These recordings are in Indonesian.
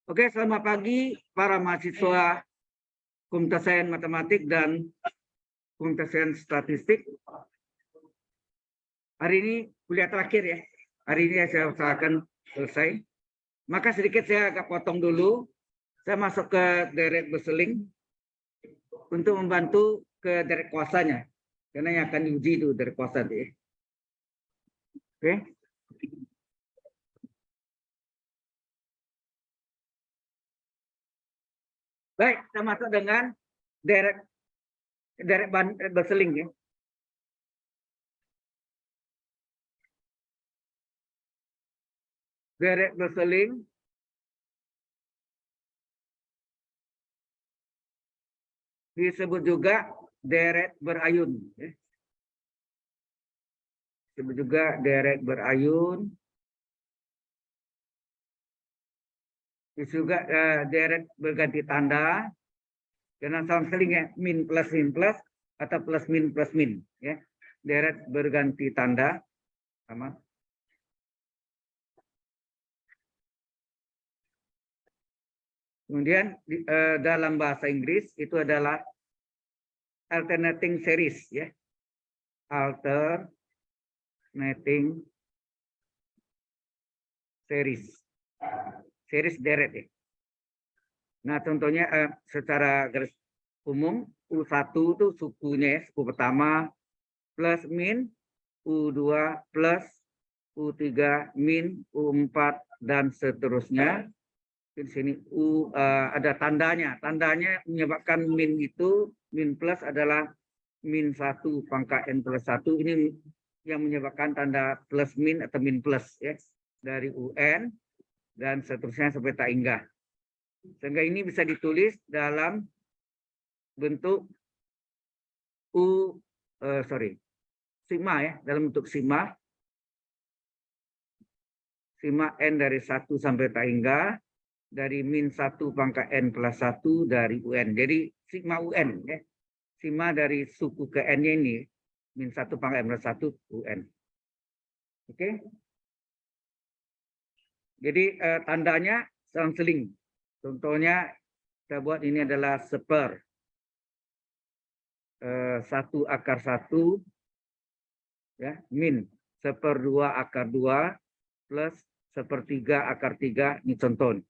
Oke, selamat pagi para mahasiswa Komunitas Sains Matematik dan Komunitas Sains Statistik. Hari ini kuliah terakhir ya. Hari ini saya usahakan selesai. Maka sedikit saya agak potong dulu. Saya masuk ke direct berseling untuk membantu ke direct kuasanya. Karena yang akan diuji itu direct kuasa. Oke. Baik, kita masuk dengan direct berseling ya. Direct berseling disebut juga deret berayun. Disebut juga deret berayun. Disebut juga deret berganti tanda. Karena sama seling ya, min plus atau plus min ya. Deret berganti tanda sama. Kemudian dalam bahasa Inggris itu adalah alternating series ya. Alternating series. Series deret ya. Nah, contohnya secara garis umum U1 itu sukunya ya, suku pertama plus min, U2 plus, U3 min, U4 dan seterusnya. Di sini ada tandanya. Tandanya menyebabkan min itu, min plus adalah min 1 pangkat n plus 1. Ini yang menyebabkan tanda plus min atau min plus ya, dari UN dan seterusnya sampai tak hingga. Sehingga ini bisa ditulis dalam bentuk sigma ya, dalam bentuk sigma n dari 1 sampai tak hingga, dari min 1 pangkat n plus 1 dari UN. Jadi sigma UN ya. Sigma dari suku ke n-nya ini min 1 pangkat n plus 1 UN. Oke. Jadi tandanya selang-seling. Contohnya kita buat ini adalah seper 1 akar 1 ya, min seper 2 akar 2 plus sepertiga akar 3, ini contoh.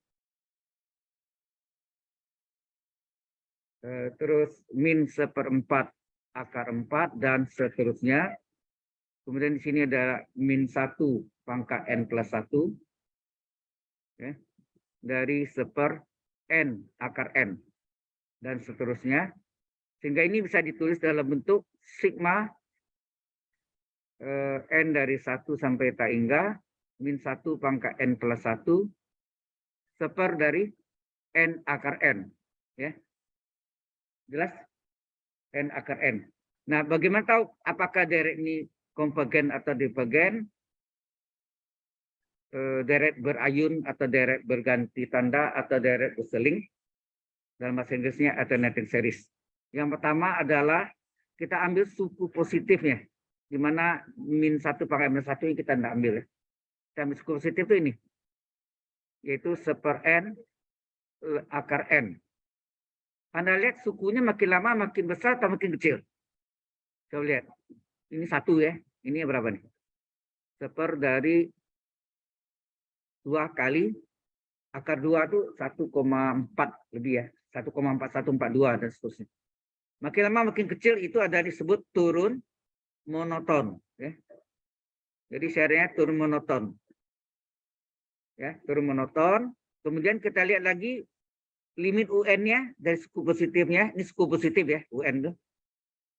Terus min seperempat akar 4 dan seterusnya. Kemudian di sini ada min 1 pangkat n plus 1 ya, dari seper n akar n dan seterusnya. Sehingga ini bisa ditulis dalam bentuk sigma n dari 1 sampai tak hingga min 1 pangkat n plus 1 seper dari n akar n ya. Jelas? N akar n. Nah, bagaimana tahu apakah deret ini konvergen atau divergen? Deret berayun atau deret berganti tanda atau deret berseling? Dalam bahasa Inggrisnya alternating series. Yang pertama adalah kita ambil suku positifnya, di mana min 1 pangkat minus 1 ini kita tidak ambil. Kita ambil suku positif itu ini, yaitu seper n akar n. Anda lihat sukunya makin lama makin besar atau makin kecil? Coba lihat. Ini 1 ya. Ini berapa nih? Seper dari 2 kali akar 2 itu 1,4 lebih ya. 1,4142 dan seterusnya. Makin lama makin kecil itu ada disebut turun monoton ya. Jadi syariatnya turun monoton. Ya, turun monoton. Kemudian kita lihat lagi limit UN-nya dari suku positifnya. Ini suku positif ya, UN itu.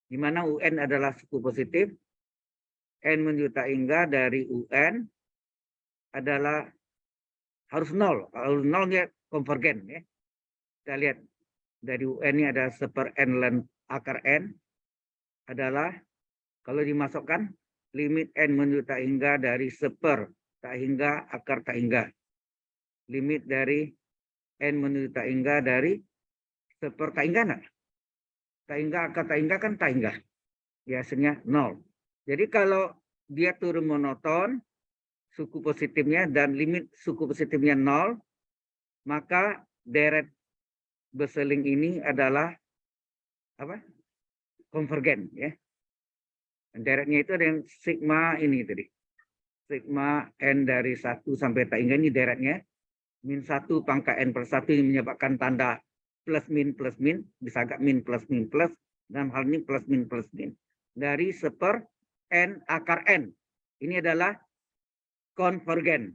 Di mana UN adalah suku positif. N menuju tak hingga dari UN adalah harus 0. Kalau 0-nya konvergen ya. Kita lihat dari UN ini ada seper n ln akar n adalah kalau dimasukkan limit n menuju tak hingga dari seper tak hingga akar tak hingga. Limit dari n menuju tak hingga dari seper tak hingga enggak? Tak hingga akar tak hingga kan tak hingga. Biasanya 0. Jadi kalau dia turun monoton suku positifnya dan limit suku positifnya 0, maka deret berseling ini adalah apa? Konvergen, ya. Deretnya itu ada yang sigma ini tadi. Sigma n dari 1 sampai tak hingga ini deretnya. Min 1 pangkat n per 1 yang menyebabkan tanda plus min, bisa agak min plus, dan hal ini plus min. Dari seper n akar n. Ini adalah konvergen.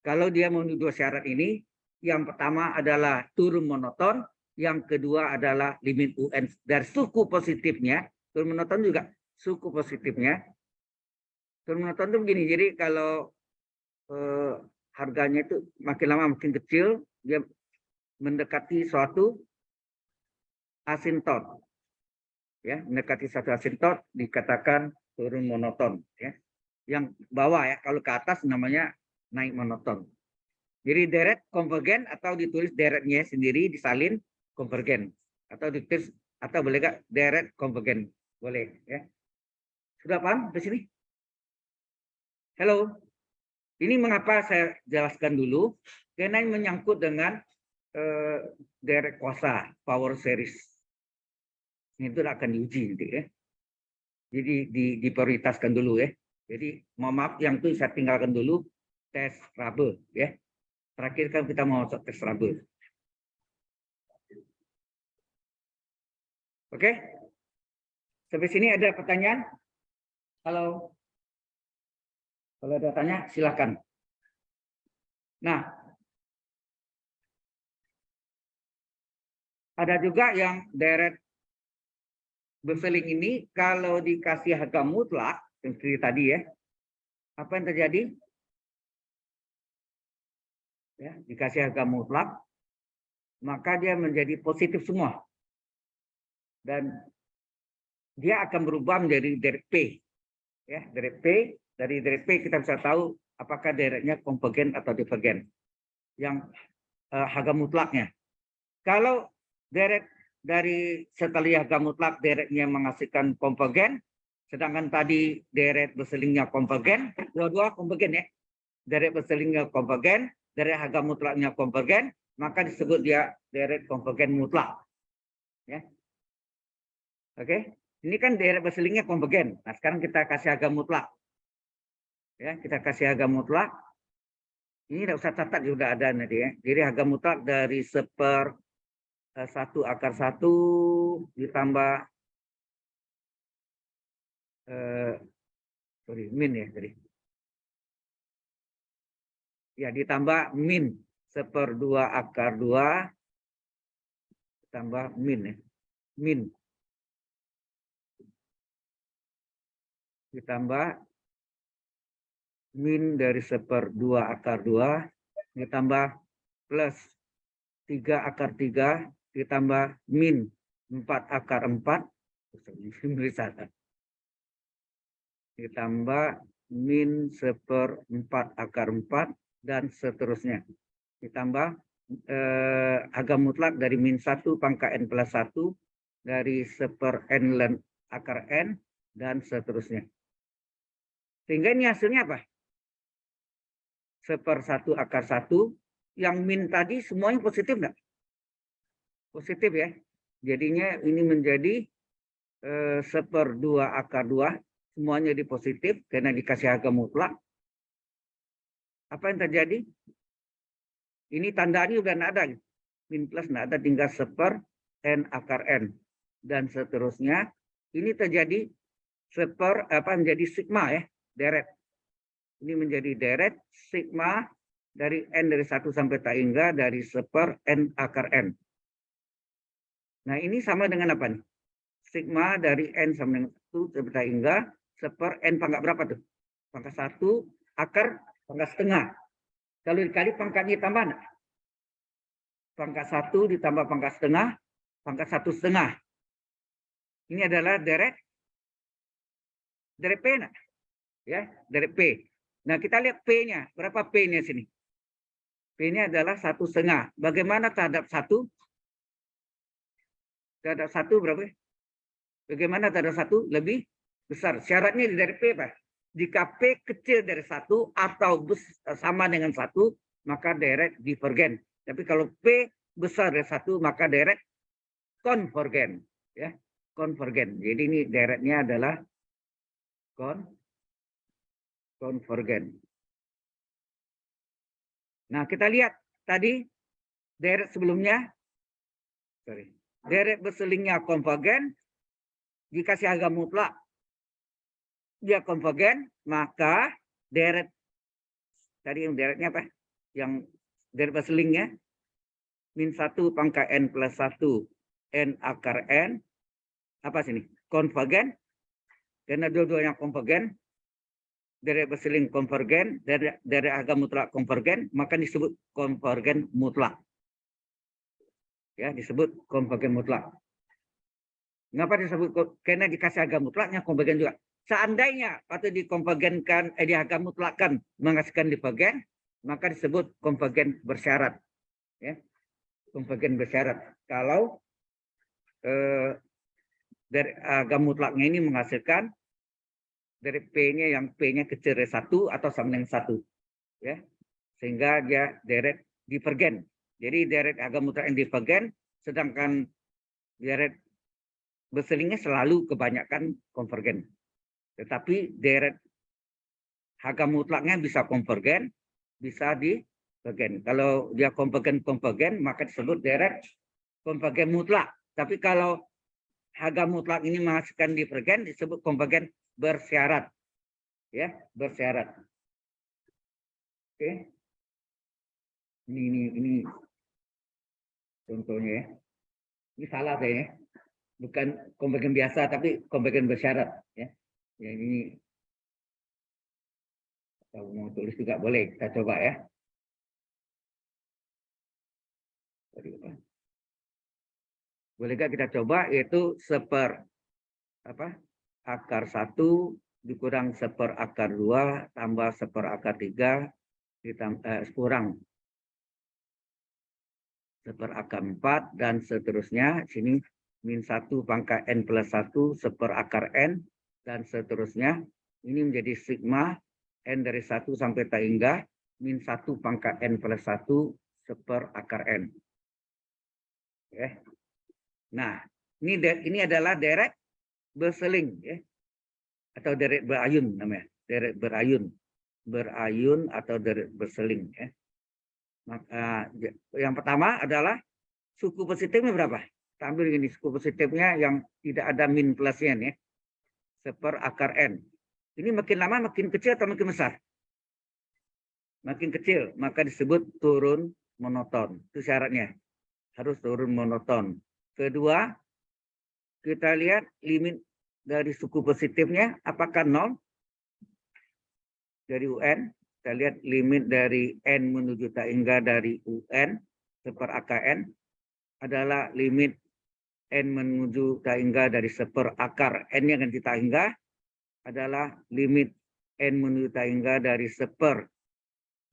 Kalau dia memenuhi dua syarat ini, yang pertama adalah turun monoton, yang kedua adalah limit UN. Dari suku positifnya, turun monoton juga suku positifnya. Turun monoton itu begini, jadi kalau harganya itu makin lama makin kecil, dia mendekati suatu asintot. Ya, mendekati suatu asintot dikatakan turun monoton. Ya. Yang bawah ya, kalau ke atas namanya naik monoton. Jadi deret konvergen atau ditulis deretnya sendiri disalin konvergen, atau ditulis atau boleh nggak deret konvergen, boleh ya. Sudah paham di sini? Halo. Ini mengapa saya jelaskan dulu, karena ini menyangkut dengan deret kuasa power series. Itu akan diuji nanti ya. Jadi diprioritaskan dulu ya. Jadi mohon maaf yang itu saya tinggalkan dulu tes Rabe ya. Terakhir kan kita mau masuk tes Rabe. Oke? Sampai sini ada pertanyaan? Halo? Kalau ada tanya silakan. Nah, ada juga yang deret berseling ini kalau dikasih harga mutlak seperti tadi ya. Apa yang terjadi? Ya, dikasih harga mutlak, maka dia menjadi positif semua. Dan dia akan berubah menjadi deret P. Ya, deret P. Dari deret P kita bisa tahu apakah deretnya konvergen atau divergen. Yang harga mutlaknya. Kalau deret dari setelah harga mutlak deretnya menghasilkan konvergen, sedangkan tadi deret berselingnya konvergen, dua-dua konvergen ya. Deret berselingnya konvergen, deret harga mutlaknya konvergen, maka disebut dia deret konvergen mutlak. Ya. Oke, ini kan deret berselingnya konvergen. Nah, sekarang kita kasih harga mutlak. Ya, kita kasih harga mutlak. Ini tidak usah catat, sudah ada nanti ya. Jadi harga mutlak dari 1 akar 1 ditambah min ya tadi. Ya, ditambah min 1/2 akar 2 tambah min ya. Min ditambah min dari 1/2 akar 2 ditambah plus 3 akar 3 ditambah min 4 akar 4 ditambah min 1/4 akar 4 dan seterusnya. Ditambah harga mutlak dari min 1 pangkat n plus 1 dari 1/n ln akar n dan seterusnya. Sehingga ini hasilnya apa? 1/1 akar 1 yang min tadi semuanya positif enggak? Positif ya. Jadinya ini menjadi 1/2 akar 2 semuanya di positif karena dikasih harga mutlak. Apa yang terjadi? Ini tandanya udah enggak ada. Min plus enggak ada, tinggal 1/n akar n dan seterusnya. Ini terjadi menjadi sigma ya, deret. Ini menjadi deret sigma dari n dari 1 sampai tak hingga dari 1/n akar n. Nah, ini sama dengan apa nih? Sigma dari n sama dengan 1 sampai tak hingga 1/n pangkat berapa tuh? Pangkat 1 akar pangkat setengah. Kalau dikali pangkatnya tambah enggak? Pangkat 1 ditambah pangkat setengah, pangkat 1/2. Ini adalah deret P enggak? Ya, deret P. Nah, kita lihat P-nya. Berapa P-nya sini? P-nya adalah 1/2. Bagaimana terhadap 1? Terhadap 1 berapa? Bagaimana terhadap 1? Lebih besar. Syaratnya dari P apa? Jika P kecil dari 1 atau sama dengan 1, maka direct divergen. Tapi kalau P besar dari 1, maka direct konvergen. Ya, konvergen. Jadi ini directnya adalah konvergen. Nah, kita lihat tadi direct sebelumnya, direct berselingnya konvergen. Jika si harga mutlak dia konvergen, maka direct tadi yang directnya apa? Yang direct berselingnya min 1 pangkat n plus 1 n akar n apa sini? Konvergen. Karena dua-duanya konvergen, direct berseling konvergen, dari harga mutlak konvergen, maka disebut konvergen mutlak. Ya, disebut konvergen mutlak. Mengapa disebut? Karena dikasih harga mutlaknya konvergen juga. Seandainya atau dikonvergenkan, harga mutlakkan menghasilkan divergen, maka disebut konvergen bersyarat. Ya, konvergen bersyarat. Kalau dari harga mutlaknya ini menghasilkan dari P-nya yang P-nya kecil dari 1 atau sama dengan 1. Ya, sehingga dia direct divergen. Jadi direct harga mutlak yang divergen, sedangkan direct berselingnya selalu kebanyakan konvergen. Tetapi direct harga mutlaknya bisa konvergen, bisa divergen. Kalau dia konvergen, maka disebut direct konvergen mutlak. Tapi kalau harga mutlak ini menghasilkan divergen, disebut konvergen bersyarat. Ya, bersyarat. Oke. Ini contohnya ya. Ini salah kayaknya. Bukan konvergen biasa, tapi konvergen bersyarat. Ya, ini kalau mau tulis juga boleh. Kita coba ya. Bolehkah kita coba, yaitu akar 1 dikurang akar 2 tambah akar 3 kurang akar 4 dan seterusnya. Sini min 1 pangkat n plus 1 akar n dan seterusnya. Ini menjadi sigma n dari 1 sampai tak hingga min 1 pangkat n plus 1 akar n. Ya. Nah, ini adalah direct berseling ya. Atau direct berayun namanya. Direct berayun atau direct berseling ya. Maka yang pertama adalah suku positifnya berapa? Kita ambil ini suku positifnya yang tidak ada min plusnya nih. Akar n. Ini makin lama makin kecil atau makin besar? Makin kecil, maka disebut turun monoton. Itu syaratnya. Harus turun monoton. Kedua, kita lihat limit dari suku positifnya apakah 0 dari UN. Kita lihat limit dari n menuju tak hingga dari UN akar n adalah limit n menuju tak hingga dari akar n yang nanti tak hingga adalah limit n menuju tak hingga dari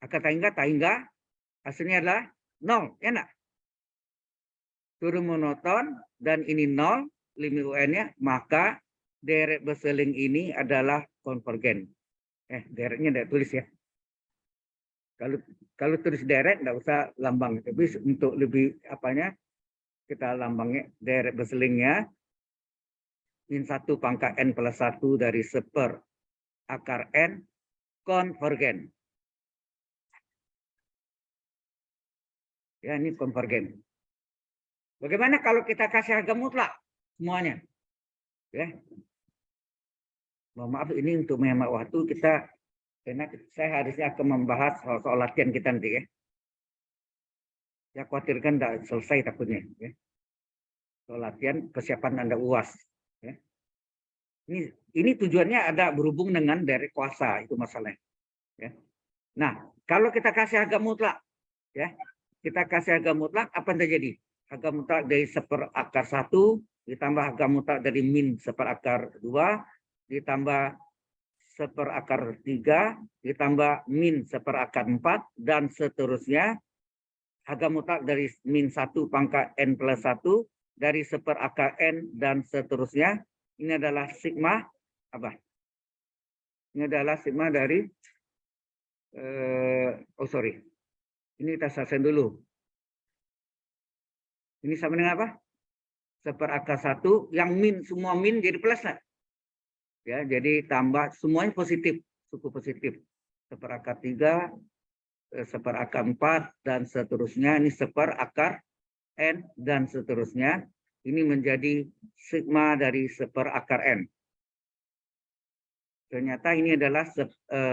akar tak hingga hasilnya adalah 0, ya enggak? Turun monoton dan ini 0 limit UN-nya, maka direct berseling ini adalah konvergen. Directnya tidak tulis ya. Kalau tulis direct tidak usah lambang, tapi untuk lebih kita lambangnya direct berselingnya min 1 pangkat n plus 1 dari akar n konvergen. Ya, ini konvergen. Bagaimana kalau kita kasih harga mutlak semuanya? Ya. Mohon maaf ini untuk menghemat waktu karena saya harusnya akan membahas soal latihan kita nanti ya. Saya khawatirkan tidak selesai takutnya. Ya. Soal latihan persiapan Anda UAS. Ya. Ini tujuannya ada berhubung dengan dari kuasa, itu masalahnya. Ya. Nah, kalau kita kasih harga mutlak, ya, kita kasih harga mutlak, apa yang terjadi? Harga mutlak dari akar 1 ditambah harga mutlak dari min akar 2 ditambah akar 3 ditambah min akar 4 dan seterusnya. Harga mutlak dari min 1 pangkat n plus 1 dari akar n dan seterusnya. Ini adalah sigma apa? Ini adalah sigma dari ini kita selesaikan dulu. Ini sama dengan apa? Seperakar 1 yang min, semua min jadi plus lah. Ya, jadi tambah semuanya positif, suku positif. Seperakar 3, seperakar 4 dan seterusnya. Ini seperakar n dan seterusnya. Ini menjadi sigma dari seperakar n. Ternyata ini adalah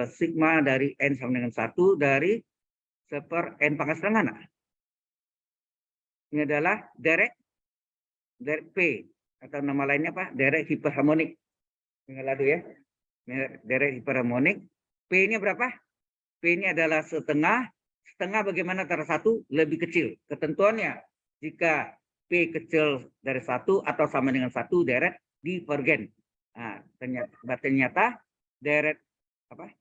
sigma dari n sama dengan 1 dari seper n pangkat setengah. Nah, ini adalah derek P atau nama lainnya apa? Derek hiperharmonik. Ingat ya. Derek hiperharmonik. P ini berapa? P ini adalah setengah. Setengah bagaimana antara 1 lebih kecil. Ketentuannya jika P kecil dari 1 atau sama dengan 1 derek divergen. Nah, ternyata derek apa?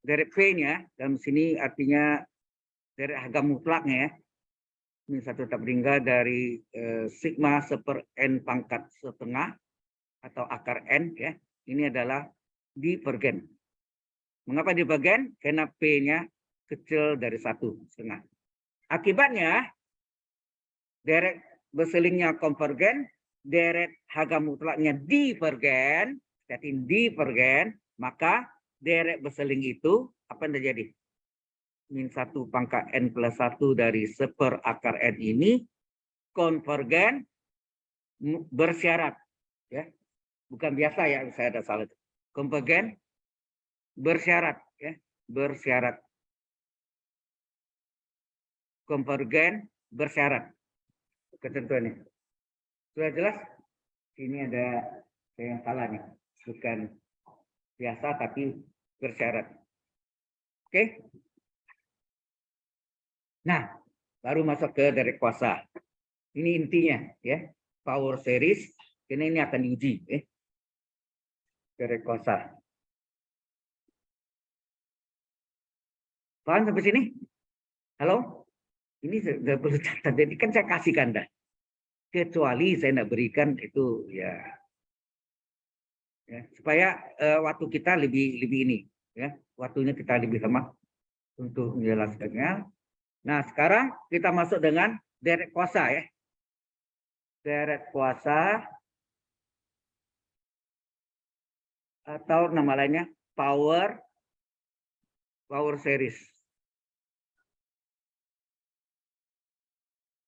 Derek P-nya dalam sini artinya derek harga mutlaknya ya. Ini satu tetap meninggal dari sigma seper n pangkat setengah atau akar n ya. Ini adalah divergen. Mengapa divergen? Karena P-nya kecil dari 1,5. Akibatnya derek berselingnya konvergen, derek harga mutlaknya divergen, jadi divergen, maka derek berseling itu apa yang terjadi? Min 1 pangkat n plus 1 dari seper akar n ini konvergen bersyarat. Ya. Bukan biasa ya, saya ada salah. Konvergen bersyarat. Ya. Bersyarat. Konvergen bersyarat. Ketentuannya. Sudah jelas? Ini ada yang salah nih. Bukan biasa tapi bersyarat. Oke? Nah, baru masuk ke derek kuasa. Ini intinya ya. Power series ini akan diuji ya. Derek kuasa. Paham sampai sini? Halo? Ini sudah perlu catat. Jadi kan saya kasihkan dah. Kecuali saya tidak berikan itu ya supaya waktu kita lebih ini ya. Waktunya kita lebih lama untuk menjelaskannya. Nah, sekarang kita masuk dengan derek kuasa ya. Derek kuasa atau nama lainnya power series.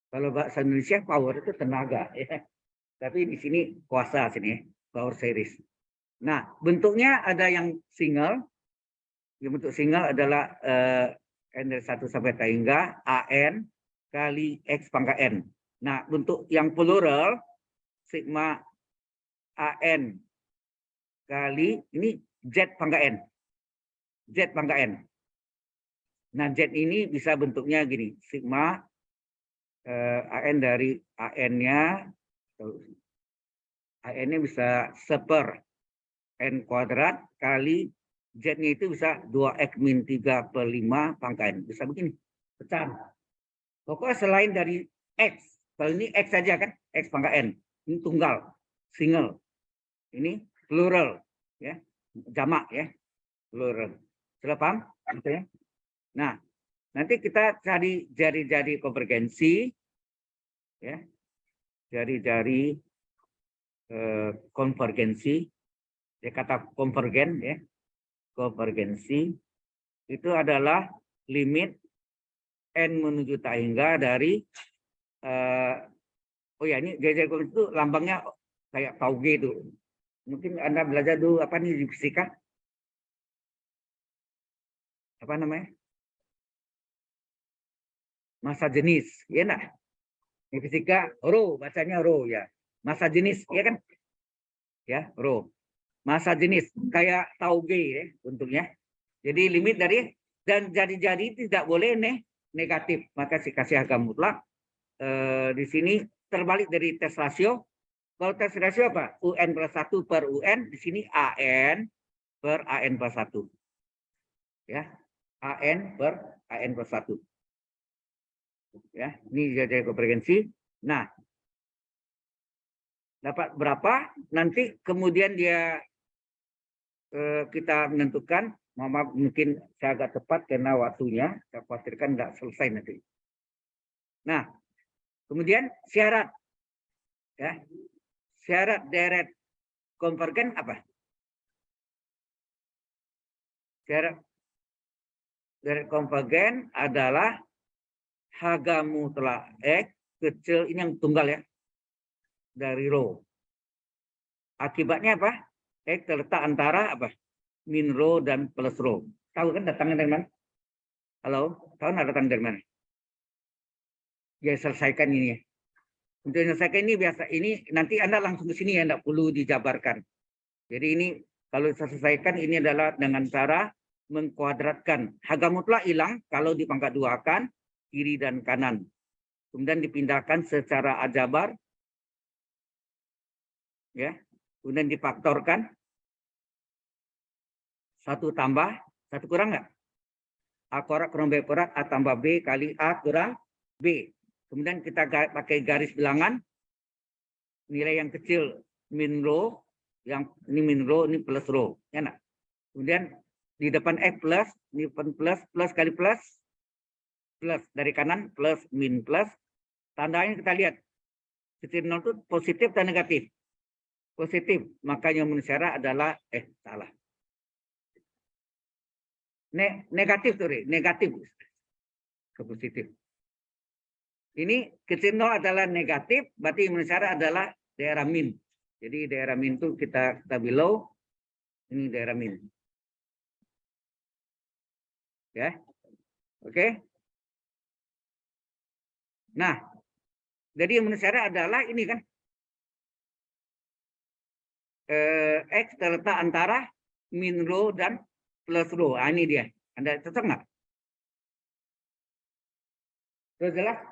Kalau bahasa Indonesia power itu tenaga ya. Tapi di sini kuasa sini power series. Nah, bentuknya ada yang single. Yang bentuk single adalah n dari 1 sampai T hingga an kali x pangkat n. Nah, bentuk yang plural sigma an kali ini z pangkat n. Z pangkat n. Nah, z ini bisa bentuknya gini, sigma an dari an-nya an-nya bisa seper n kuadrat kali z-nya itu bisa 2x min 3 per 5 pangkat n. Bisa begini, pecah. Pokoknya selain dari x, kalau ini x saja kan, x pangkat n. Ini tunggal, single. Ini plural, ya, jamak ya, plural. Sudah paham? Gitu ya. Nah, nanti kita cari jari-jari konvergensi, ya, jari-jari konvergensi. Ya, kata konvergen, ya, konvergensi itu adalah limit n menuju tak hingga dari oh ya, ini jari-jari konvergensi itu lambangnya kayak tauge itu. Mungkin Anda belajar dulu apa nih di fisika? Apa namanya? Massa jenis, ya enggak? Di fisika rho, bacanya rho ya. Massa jenis, ya kan? Ya, rho. Massa jenis kayak tauge ya bentuknya. Jadi limit dari dan jadi tidak boleh negatif. Maka kasih harga mutlak di sini terbalik dari tes rasio. Kalau tes rasio apa? UN plus 1 per UN, di sini AN per AN plus 1. Ya. AN per AN plus 1. Ya, ini jadi konvergensi. Nah, dapat berapa, nanti kemudian dia kita menentukan, maaf mungkin saya agak tepat karena waktunya, saya khawatirkan nggak selesai nanti. Nah, kemudian syarat, ya, syarat deret konvergen apa? Syarat deret konvergen adalah harga mutlak X kecil, ini yang tunggal ya, dari rho. Akibatnya apa? X terletak antara apa? Min rho dan plus rho. Tahu kan datangnya dari mana? Halo, tahu nggak datang dari mana? Ya selesaikan ini ya. Untuk menyelesaikan ini biasa, ini nanti Anda langsung ke sini ya, tidak perlu dijabarkan. Jadi ini kalau saya selesaikan ini adalah dengan cara mengkuadratkan. Harga mutlak hilang kalau dipangkat duakan kiri dan kanan. Kemudian dipindahkan secara aljabar, ya. Kemudian difaktorkan, 1 tambah 1 kurang nggak? A kuadrat kurang B kuadrat, A tambah B kali A kurang B. Kemudian kita pakai garis bilangan, nilai yang kecil min rho, yang ini min rho, ini plus rho, ya nak. Kemudian di depan X plus, ini plus, plus kali plus, plus dari kanan plus min plus. Tandanya kita lihat kecil 0 itu positif dan negatif. Positif, makanya syarat adalah salah. Negatif tuh, negatif ke positif. Ini kecil 0 adalah negatif, berarti syarat adalah daerah min. Jadi daerah min itu kita below, ini daerah min. Ya. Oke. Nah, jadi yang syarat adalah ini kan. X terletak antara min rho dan plus rho. Ah, ini dia. Anda cocok nggak? Terus jelas?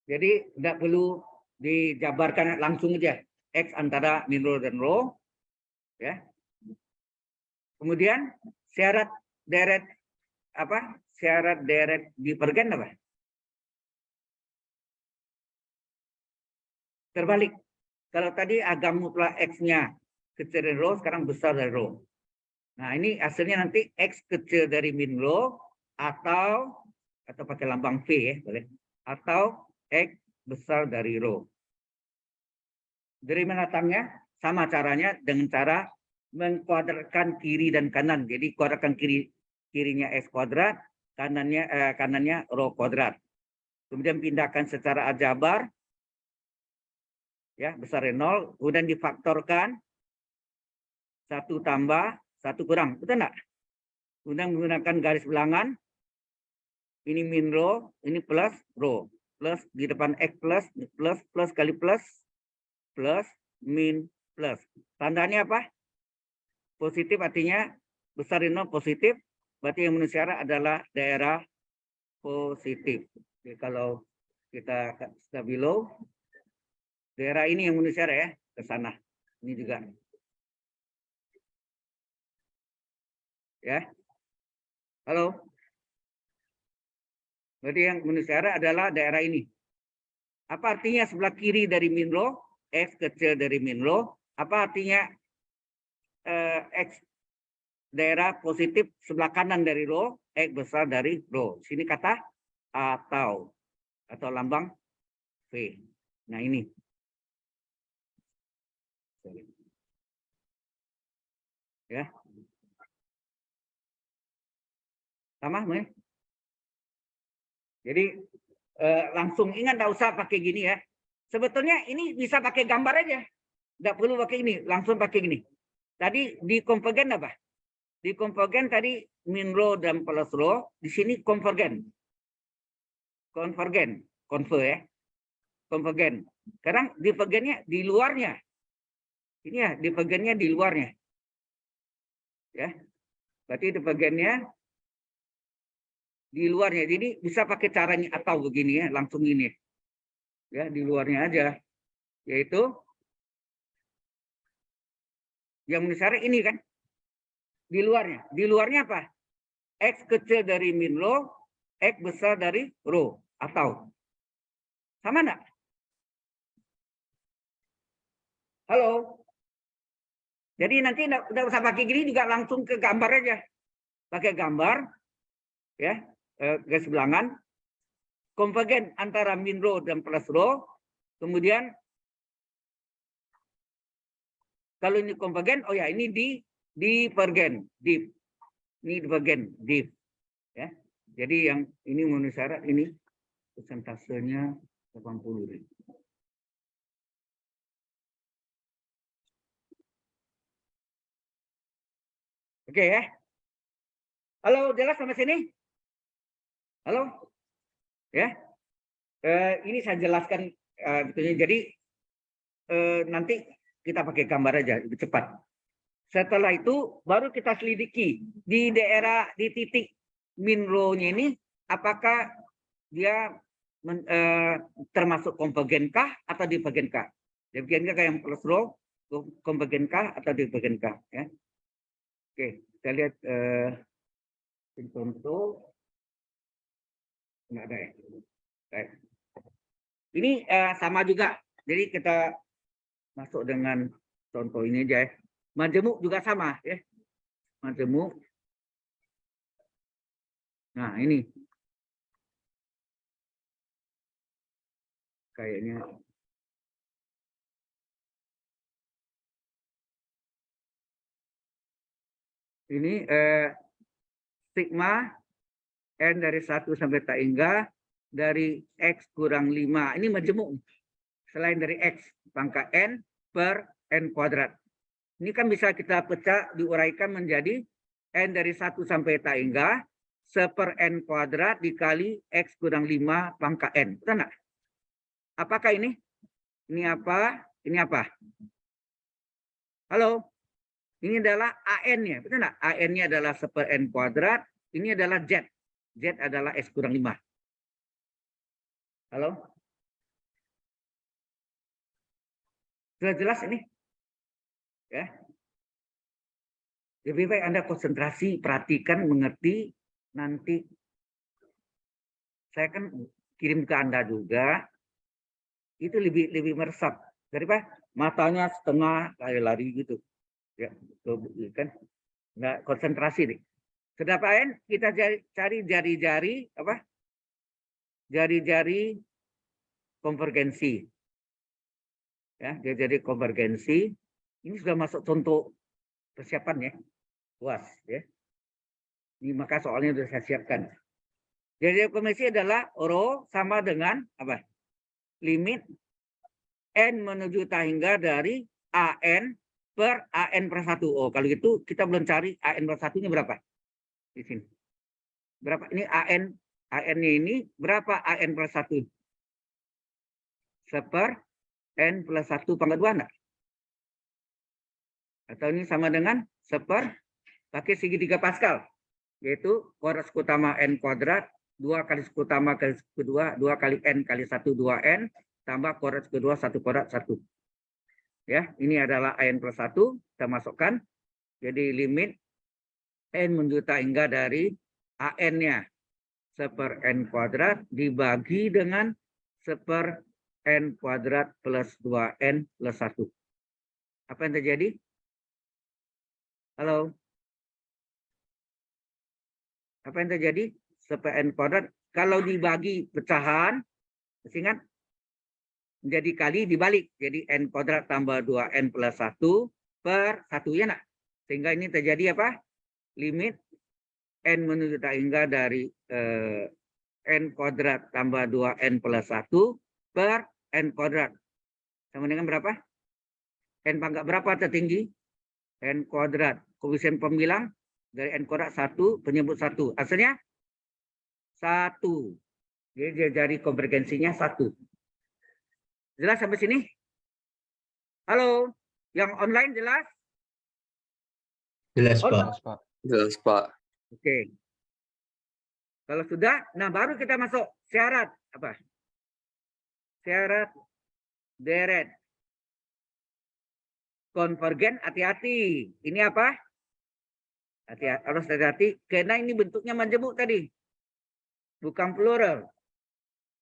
Jadi tidak perlu dijabarkan langsung aja. X antara min rho dan rho. Ya. Kemudian syarat deret apa? Syarat deret divergen apa? Terbalik. Kalau tadi agam mutlak X-nya kecil dari rho, sekarang besar dari rho. Nah, ini hasilnya nanti X kecil dari min rho atau pakai lambang V ya, boleh. Atau X besar dari rho. Dari mana datangnya? Sama caranya dengan cara mengkuadratkan kiri dan kanan. Jadi kuadratkan kirinya X kuadrat, kanannya rho kuadrat. Kemudian pindahkan secara aljabar, ya besar dari 0, kemudian difaktorkan 1 tambah 1 kurang, betul enggak? Kemudian menggunakan garis bilangan, ini min rho, ini plus rho, plus di depan X plus kali plus min plus. Tandanya apa? Positif artinya besar dari 0 positif, berarti yang syarat adalah daerah positif. Jadi kalau kita below, daerah ini yang syarat ya, ke sana. Ini juga. Ya. Halo. Berarti yang syarat adalah daerah ini. Apa artinya sebelah kiri dari min rho, X kecil dari min rho? Apa artinya X daerah positif sebelah kanan dari rho, X besar dari rho? Sini kata atau lambang V. Nah ini. Ya. Sama, ya? Jadi langsung ingat, nggak usah pakai gini ya. Sebetulnya ini bisa pakai gambar aja. Nggak perlu pakai ini, langsung pakai gini. Tadi di konvergen apa? Di konvergen tadi min rho dan plus rho, di sini konvergen. Konvergen, ya. Konvergen. Sekarang divergennya di luarnya. Ini ya, divergennya di luarnya. Ya. Berarti divergennya di luarnya. Jadi bisa pakai caranya atau begini ya, langsung ini. Ya, di luarnya aja. Yaitu yang syarat ini kan. Di luarnya. Di luarnya apa? X kecil dari min rho, X besar dari rho. Atau. Sama enggak? Halo. Jadi nanti udah usah pakai gini, juga langsung ke gambar aja. Pakai gambar, ya, garis bilangan, konvergen antara min row dan plus row. Kemudian kalau ini konvergen, oh ya ini divergen, div. Ini divergen, div. Ya. Jadi yang ini memenuhi syarat, ini persentasenya 80. Oke ya. Halo, jelas sampai sini? Halo? Ya. Ini saya jelaskan jadi nanti kita pakai gambar aja, lebih cepat. Setelah itu baru kita selidiki di daerah di titik min row-nya ini apakah dia termasuk konvergenkah atau divergenkah? Divergenkah yang plus row, konvergenkah atau divergenkah? Ya. Oke, kita lihat contoh. Nggak ada ya. Baik. Ini sama juga. Jadi kita masuk dengan contoh ini aja ya. Majemuk juga sama ya. Majemuk. Nah, ini. Kayaknya ini sigma n dari 1 sampai tak hingga dari x kurang 5. Ini majemuk. Selain dari x pangkat n per n kuadrat. Ini kan bisa kita pecah, diuraikan menjadi n dari 1 sampai tak hingga 1/n kuadrat dikali x kurang 5 pangkat n. Betul nggak? Apakah ini? Ini apa? Ini apa? Halo? Ini adalah AN-nya. Betul nggak? AN-nya adalah 1/n kuadrat. Ini adalah Z. Z adalah x kurang 5. Halo? Sudah jelas ini? Ya. Lebih baik Anda konsentrasi, perhatikan, mengerti. Nanti saya kan kirim ke Anda juga. Itu lebih meresap. Daripada matanya setengah lari-lari gitu. Ya, kan? Nggak konsentrasi nih. Sedap lain kita cari jari-jari apa? Jari-jari konvergensi. Ya, jari-jari konvergensi. Ini sudah masuk contoh persiapan ya. UAS ya. Ini maka soalnya sudah saya siapkan. Jari-jari konvergensi adalah rho sama dengan apa? Limit n menuju tak hingga dari AN per AN per 1. Oh, kalau gitu kita belum cari AN per 1-nya berapa? Di sini. Berapa ini AN? AN-nya ini berapa AN plus 1? 1/n plus 1 pangkat 2 enggak? Atau ini sama dengan 1 pakai segitiga Pascal, yaitu kuadrat suku utama n kuadrat 2 kali suku utama kali suku 2 kali n kali 1 2n tambah kuadrat suku 2 1 kuadrat 1. Ya, ini adalah AN plus 1 kita masukkan. Jadi limit n menuju tak hingga dari AN-nya 1/n kuadrat dibagi dengan 1/n kuadrat plus 2n plus 1. Apa yang terjadi? Halo? Apa yang terjadi? 1/n kuadrat. Kalau dibagi pecahan, ingat menjadi kali dibalik. Jadi n kuadrat tambah 2n plus 1 per 1 ya nak. Sehingga ini terjadi apa? Limit n menuju tak hingga dari n kuadrat tambah 2n plus 1 per n kuadrat. Sama dengan berapa? N pangkat berapa tertinggi? N kuadrat. Koefisien pembilang dari n kuadrat 1 penyebut 1. Hasilnya 1. Jadi jari konvergensinya 1. Jelas sampai sini? Halo? Yang online jelas? Jelas, Jelas, Pak. Pak. Jelas, Pak. Oke. Kalau sudah, nah baru kita masuk syarat apa? Syarat deret konvergen. Hati-hati. Ini apa? Hati-hati, harus hati-hati karena ini bentuknya majemuk tadi. Bukan plural.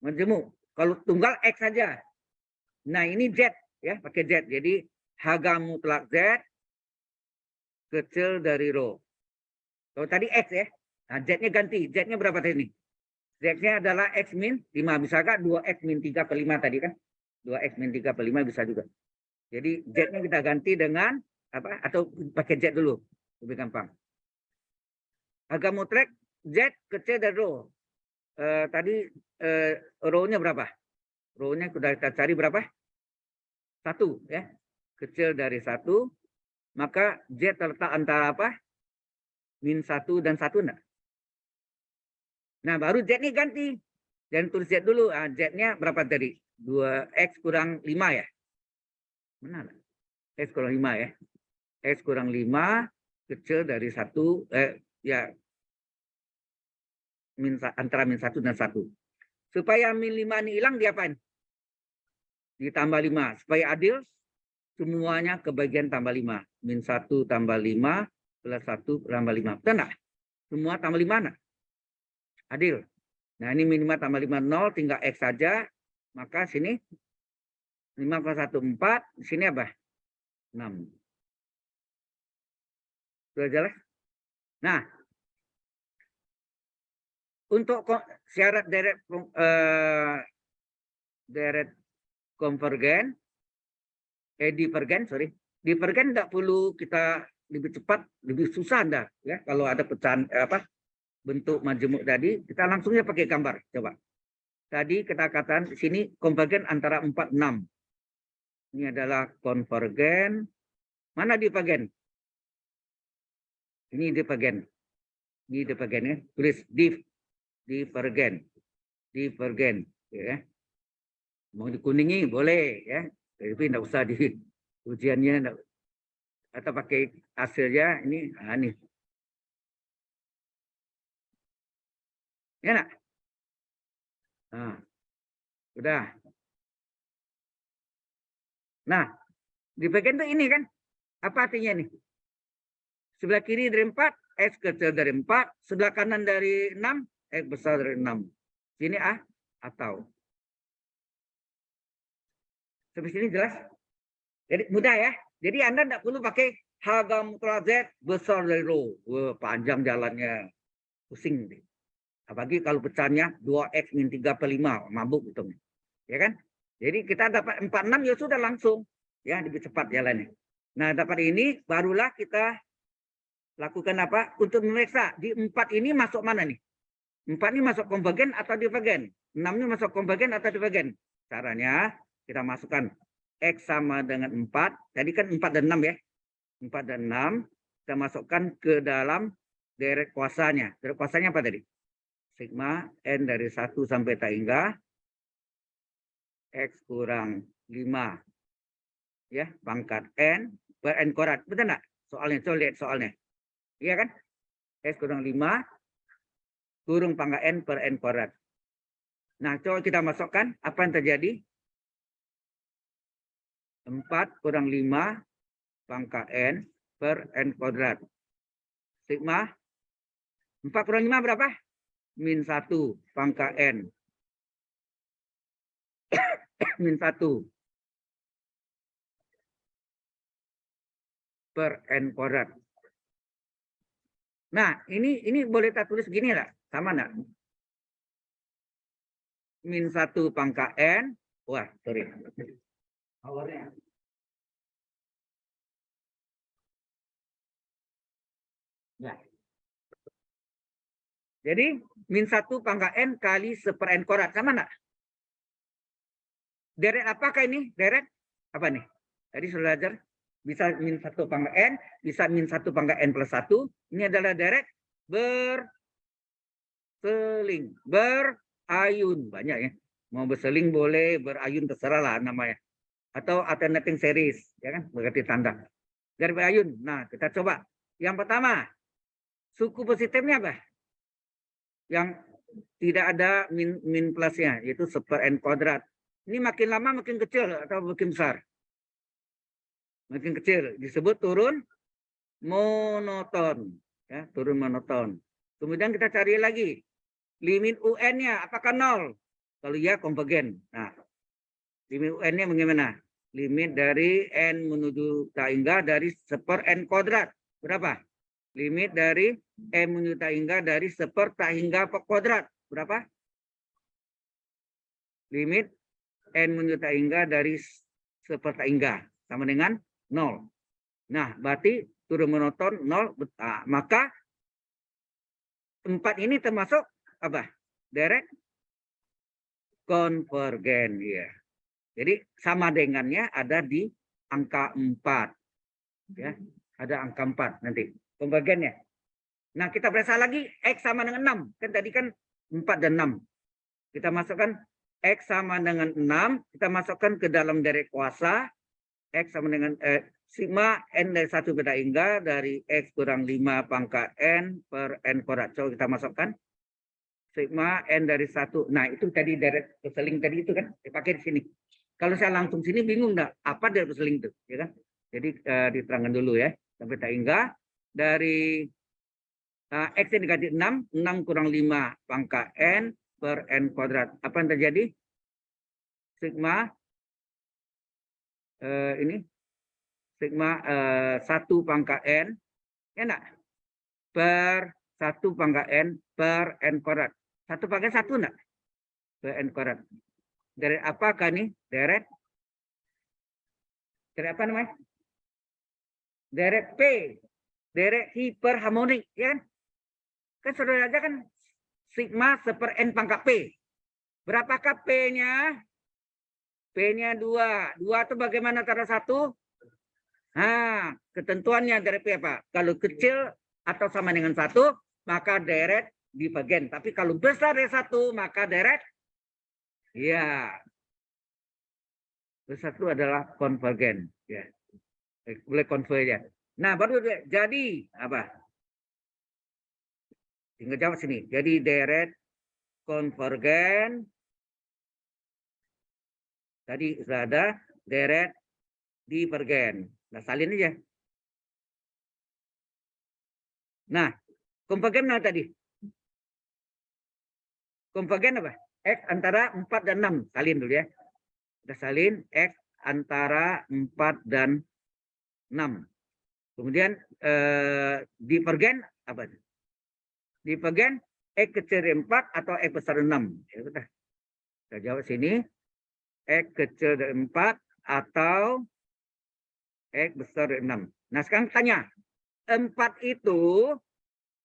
Majemuk. Kalau tunggal X saja. Nah, ini Z ya, pakai Z. Jadi Harga mutlak Z kecil dari rho. Kalau tadi X ya. Nah, Z-nya ganti. Z-nya berapa tadi? Z-nya adalah X min 5. Misalkan 2X min 3 per 5 tadi kan. 2X min 3 per 5 bisa juga. Jadi Z-nya kita ganti dengan apa? Atau pakai Z dulu. Lebih gampang. Harga mutlak Z kecil dari rho. Tadi rho-nya berapa? Rho-nya sudah kita cari berapa? 1 ya. Kecil dari 1. Maka Z terletak antara apa? Min 1 dan 1 enggak? Nah, baru Z ini ganti. Dan tulis Z dulu. Nah, Z-nya berapa tadi? 2X kurang 5 ya? Benar. X kurang 5 ya. X kurang 5 kecil dari 1. Ya. Antara min 1 dan 1. Supaya min 5 ini hilang, diapain? Ditambah 5. Supaya adil, semuanya kebagian tambah 5. Min 1 tambah 5 plus 1 tambah 5. Betul enggak? Semua tambah 5 enggak? Adil. Nah, ini min 5 tambah 5, 0. Tinggal X saja. Maka sini 5 plus 1, 4. Di sini apa? 6. Sudah jelas? Nah, untuk syarat direct konvergen, divergen, divergen tidak perlu kita lebih cepat, lebih susah dah ya. Kalau ada pecahan bentuk majemuk tadi, kita langsungnya pakai gambar. Coba. Tadi kita katakan di sini konvergen antara 4, 6. Ini adalah konvergen. Mana divergen? Ini divergen. Ini divergen ya. Tulis divergen. Divergen ya. Mau dikuningi boleh ya. Tapi tidak usah di ujiannya atau pakai hasilnya ini. Nah, ini. Ya nak? Nah, udah. Nah, divergen itu ini kan? Apa artinya nih? Sebelah kiri dari 4, X kecil dari 4. Sebelah kanan dari 6, X besar dari 6. Sini atau. Sampai sini jelas? Jadi mudah ya. Jadi Anda tidak perlu pakai harga mutlak Z besar dari rho. Wah, panjang jalannya. Pusing. Apalagi kalau pecahnya 2X min 3 per 5. Mabuk gitu. Ya kan? Jadi kita dapat 46 ya sudah langsung. Ya, lebih cepat jalannya. Nah, dapat ini barulah kita lakukan apa? Untuk memeriksa di 4 ini masuk mana nih? 4 ini masuk konvergen atau divergen? 6 ini masuk konvergen atau divergen? Caranya kita masukkan X sama dengan 4. Tadi kan 4 dan 6 ya. 4 dan 6 kita masukkan ke dalam direct kuasanya. Direct kuasanya apa tadi? Sigma N dari 1 sampai tak hingga X kurang 5 ya pangkat N per N kuadrat. Betul enggak? Soalnya, coba lihat soalnya. Iya kan? X kurang 5 kurung pangkat N per N kuadrat. Nah, coba kita masukkan apa yang terjadi? 4 kurang 5 pangkat N per N kuadrat. Sigma 4 kurang 5 berapa? Min 1 pangkat N. Min 1 per N kuadrat. Nah, ini boleh kita tulis gini lah. Sama enggak? Min 1 pangkat N. Wah, sorry. Powernya. Ya. Jadi, min 1 pangkat N kali 1 per N kuadrat. Sama enggak? Deret apakah ini? Deret apa nih? Tadi sudah belajar. Bisa min 1 pangkat N, bisa min 1 pangkat N plus 1. Ini adalah deret berseling, berayun. Banyak ya. Mau berseling boleh, berayun terserah lah namanya. Atau alternating series. Ya kan? Berarti tanda. Dari berayun. Nah, kita coba. Yang pertama, suku positifnya apa? Yang tidak ada min plusnya, yaitu 1 per N kuadrat. Ini makin lama makin kecil atau makin besar? Makin kecil. Disebut turun monoton. Ya, turun monoton. Kemudian kita cari lagi. Limit UN-nya apakah 0? Kalau iya konvergen. Nah, limit UN-nya bagaimana? limit dari n menuju tak hingga dari 1/n kuadrat. Berapa? Limit dari n menuju tak hingga dari 1/n tak hingga kuadrat. Berapa? Limit n menuju tak hingga dari 1/n tak hingga. Sama dengan 0. Nah, berarti turun monoton 0. Maka 4 ini termasuk apa? Direct konvergen. Ya. Jadi sama dengannya ada di angka 4. Ya, ada angka 4 nanti. Konvergennya. Nah, kita periksa lagi X sama dengan 6. Kan tadi kan 4 dan 6. Kita masukkan X sama dengan 6. Kita masukkan ke dalam direct kuasa. X sama dengan sigma N dari 1 beta hingga dari X kurang 5 pangkat N per N kuadrat. Coba kita masukkan. Sigma N dari 1. Nah, itu tadi direct seling tadi itu kan. Dipakai di sini. Kalau saya langsung sini bingung enggak? Apa direct seling itu? Ya kan? Jadi diterangkan dulu ya. Sampai tak hingga dari X yang dikali 6, 6 kurang 5 pangkat N per N kuadrat. Apa yang terjadi? Sigma ini sigma 1 pangkat N, ya enggak? Per 1 pangkat N per N kuadrat. 1 pangkat 1 enggak? Per N kuadrat. Dari apakah nih? Dari apa namanya? Dari P. Dari hiperharmonik, ya kan? Kan saudara aja kan sigma 1/n pangkat P. Berapakah P-nya? P-nya 2. 2 itu bagaimana cara 1? Nah, ketentuannya dari P apa? Kalau kecil atau sama dengan 1, maka direct divergen. Tapi kalau besar dari 1, maka direct, ya, besar itu adalah konvergen. Ya. Boleh konvergen. Nah, baru jadi apa? Tinggal jawab sini. Jadi direct konvergen. Tadi sudah ada direct divergen. Nah, salin aja. Nah, konvergen mana tadi? Konvergen apa? X antara 4 dan 6. Salin dulu ya. Kita salin X antara 4 dan 6. Kemudian divergen apa? Divergen X kecil dari 4 atau X besar dari 6. Ya, kita jawab sini. X kecil dari 4 atau X besar dari 6. Nah, sekarang tanya. 4 itu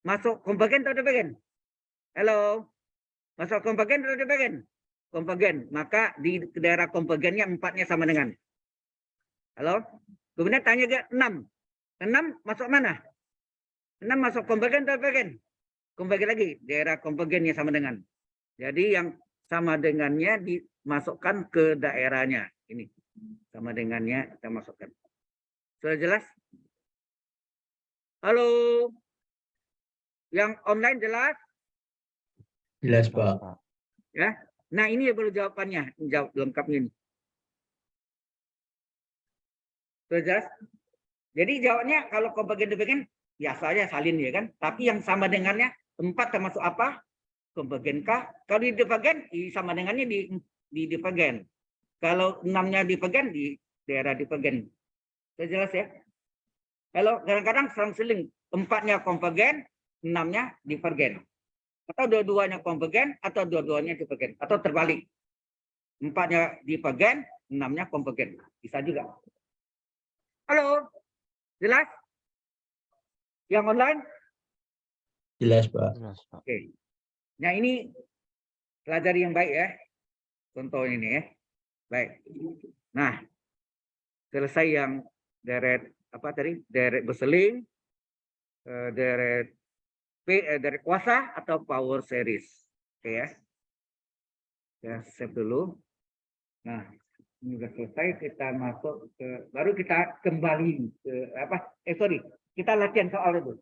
masuk konvergen atau divergen? Halo? Masuk konvergen atau divergen? Konvergen. Maka di daerah konvergennya 4-nya sama dengan. Halo? Kemudian tanya ke 6. 6 masuk mana? 6 masuk konvergen atau divergen? Konvergen lagi. Daerah konvergennya sama dengan. Jadi yang sama dengannya dimasukkan ke daerahnya. Ini. Sama dengannya kita masukkan. Sudah jelas? Halo? Yang online jelas? Jelas, Pak. Ya. Nah, ini baru jawabannya. Jawab lengkapnya ini. Sudah jelas? Jadi jawabnya kalau konvergen divergen biasa aja salin ya kan. Tapi yang sama dengannya 4 termasuk apa? Konvergen kah? Kalau di divergen sama dengannya di divergen. Kalau 6-nya divergen di daerah divergen. Sudah jelas ya? Kalau kadang-kadang selang-seling 4-nya konvergen, 6-nya divergen. Atau dua-duanya konvergen atau dua-duanya divergen atau terbalik. 4-nya divergen, 6-nya konvergen. Bisa juga. Halo? Jelas? Yang online? Jelas, Pak. Oke. Nah, ini pelajari yang baik ya. Contoh ini ya. Baik. Nah, selesai yang deret apa tadi? Deret berseling, deret deret kuasa atau power series. Oke ya. Ya, save dulu. Nah, ini sudah selesai, kita masuk ke baru kita kembali ke apa? Sorry. Kita latihan soal dulu.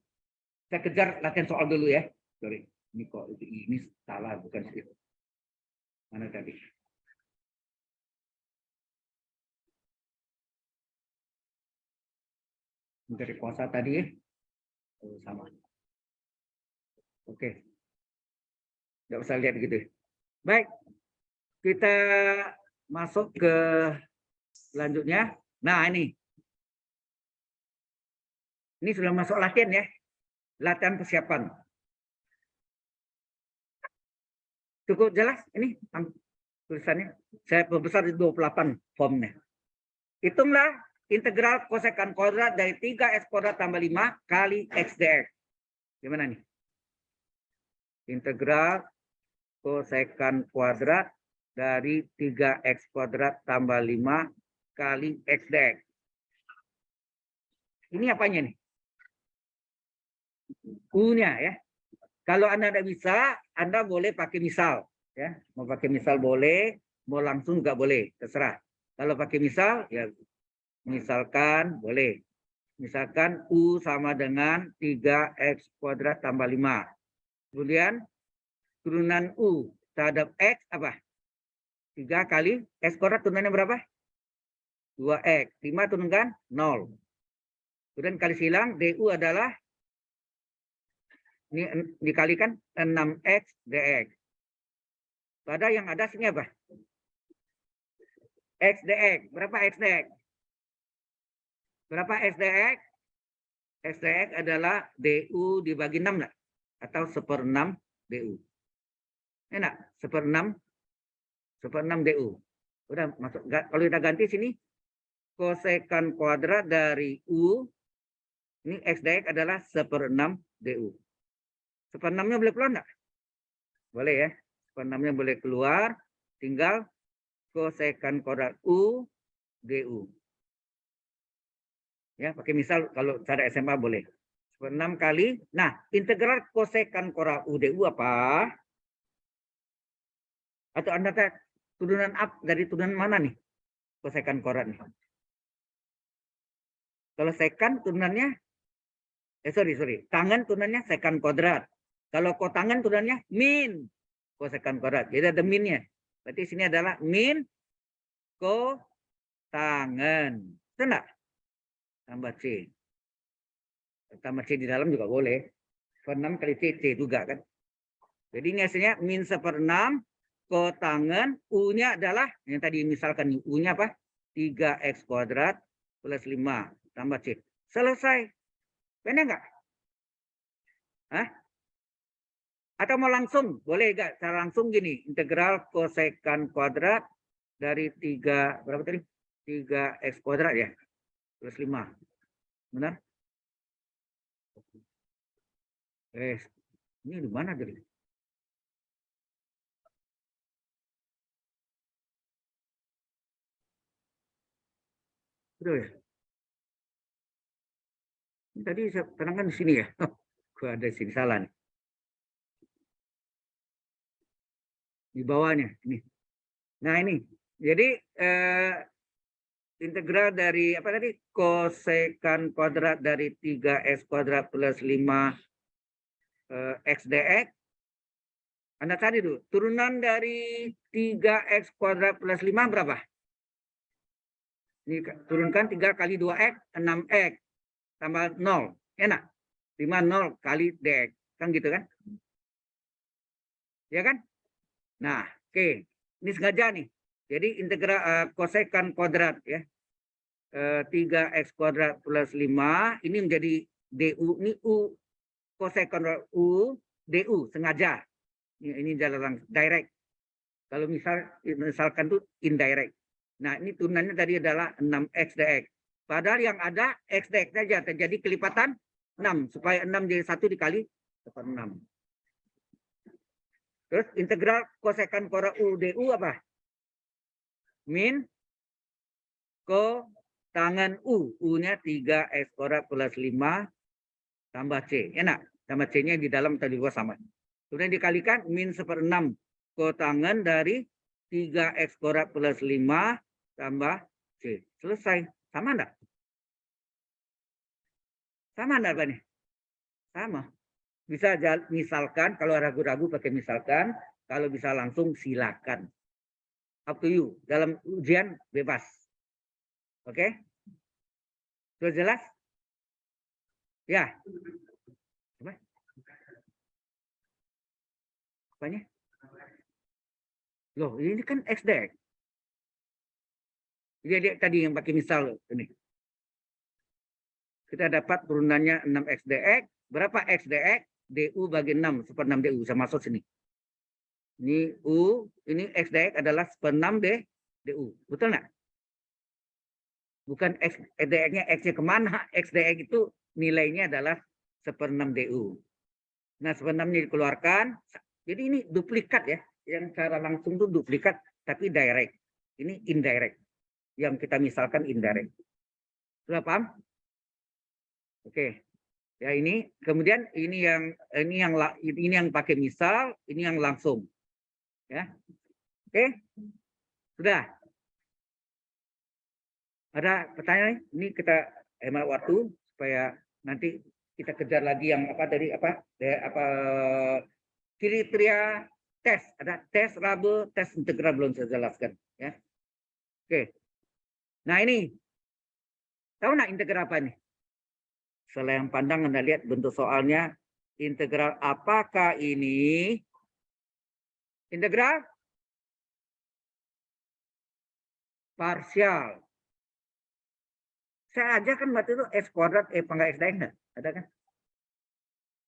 Saya kejar latihan soal dulu ya. Sorry. Ini kok ini salah bukan sih. Mana tadi? Dari kuasa tadi ya. Sama. Oke. Nggak usah lihat gitu. Baik. Kita masuk ke Selanjutnya, nah ini sudah masuk latihan ya, latihan persiapan. Cukup jelas ini tulisannya. Saya perbesar di 28 formnya. Hitunglah integral kosekan kuadrat dari 3x kuadrat tambah 5 kali x dx. Gimana nih? Integral kosekan kuadrat dari 3x kuadrat tambah 5 kali x dx. Ini apanya nih? U-nya ya. Kalau Anda tidak bisa, Anda boleh pakai misal. Ya, mau pakai misal boleh, mau langsung nggak boleh, terserah. Kalau pakai misal, ya misalkan boleh. Misalkan U sama dengan 3x kuadrat tambah 5. Kemudian turunan U terhadap X apa? 3 kali X kuadrat turunannya berapa? 2X. 5 turunkan 0. Kemudian kali silang DU adalah ini dikalikan 6x dx. Pada yang ada sini apa? X dx. Berapa x dx? Berapa x dx? X dx adalah du dibagi 6 enggak? Atau 1/6 du. Enak? 1/6 du. Udah masuk. Kalau kita ganti sini kosekan kuadrat dari u ini x dx adalah 1/6 du. 1/6-nya boleh keluar enggak? Boleh ya. 1/6-nya boleh keluar. Tinggal kosekan kuadrat u du. Ya, pakai misal kalau cara SMA boleh. 6 kali. Nah, integral kosekan kuadrat u du apa? Atau Anda turunan up dari turunan mana nih? Kosekan kuadrat nih. Kalau sekan turunannya sorry. Tangan turunannya sekan kuadrat. Kalau kotangan turunannya min kosekan kuadrat. Jadi ada minnya. Berarti sini adalah min kotangan. Betul enggak? Tambah C. Tambah C di dalam juga boleh. 6 kali C juga kan. Jadi ini hasilnya min 1/6 kotangan. U-nya adalah, yang tadi misalkan U-nya apa? 3x kuadrat plus 5 tambah C. Selesai. Pendek enggak? Hah? Atau mau langsung? Boleh enggak? Cara langsung gini. Integral kosekan kuadrat dari 3, berapa tadi? 3x kuadrat ya? Plus 5. Benar? Ini di mana tadi? Udah ya? Tadi saya terangkan di sini ya. Gua ada di sini salah nih. Di bawahnya ini. Nah ini. Jadi integral dari apa tadi? Kosekan kuadrat dari 3x kuadrat plus 5 x dx. Anda cari dulu. Turunan dari 3x kuadrat plus 5 berapa? Ini turunkan 3 kali 2x, 6x. Tambah 0. Enak. 5 0 kali dx. Kan gitu kan? Ya kan? Nah, oke. Ini sengaja nih. Jadi integral kosekan kuadrat ya. 3x kuadrat plus 5. Ini menjadi du. Ini u. Kosekan u. Du. Sengaja. Ini jalan direct. Kalau misalkan tuh indirect. Nah, ini turunannya tadi adalah 6x dx. Padahal yang ada x dx saja. Terjadi kelipatan 6. Supaya 6 jadi 1 dikali 6. Terus integral kosekan kuadrat u du apa? Min kotangan u. U-nya 3x kuadrat plus 5 tambah C. Enak. Tambah C-nya di dalam tadi gua sama. Kemudian dikalikan min 1/6 kotangan dari 3x kuadrat plus 5 tambah C. Selesai. Sama enggak? Sama enggak, Pak? Sama. Bisa misalkan, kalau ragu-ragu pakai misalkan. Kalau bisa langsung silakan. Up to you. Dalam ujian bebas. Oke? Sudah jelas? Ya. Apa? Apanya? Loh, ini kan x dx. Jadi tadi yang pakai misal ini. Kita dapat turunannya 6x dx. Berapa x dx? du bagi 6, seper 6 du. Saya masuk sini. Ini u, ini x dx adalah seper 6 du. Betul nggak? Bukan x dx-nya x-nya kemana? X dx itu nilainya adalah seper 6 du. Nah, seper 6-nya dikeluarkan. Jadi ini duplikat ya. Yang cara langsung itu duplikat, tapi direct. Ini indirect. Yang kita misalkan indirect. Sudah paham? Oke. Ya ini, kemudian ini yang pakai misal, ini yang langsung. Ya. Oke. Sudah. Ada pertanyaan? Ini kita hemat waktu supaya nanti kita kejar lagi yang apa tadi kriteria tes. Ada tes rabel, tes integral belum saya jelaskan. Ya. Oke. Nah ini, tahu nggak integral apa ini? Selain pandang Anda lihat bentuk soalnya, integral apakah ini? Integral parsial. Saya ajarkan waktu itu x kuadrat pangkat x dx, ada kan?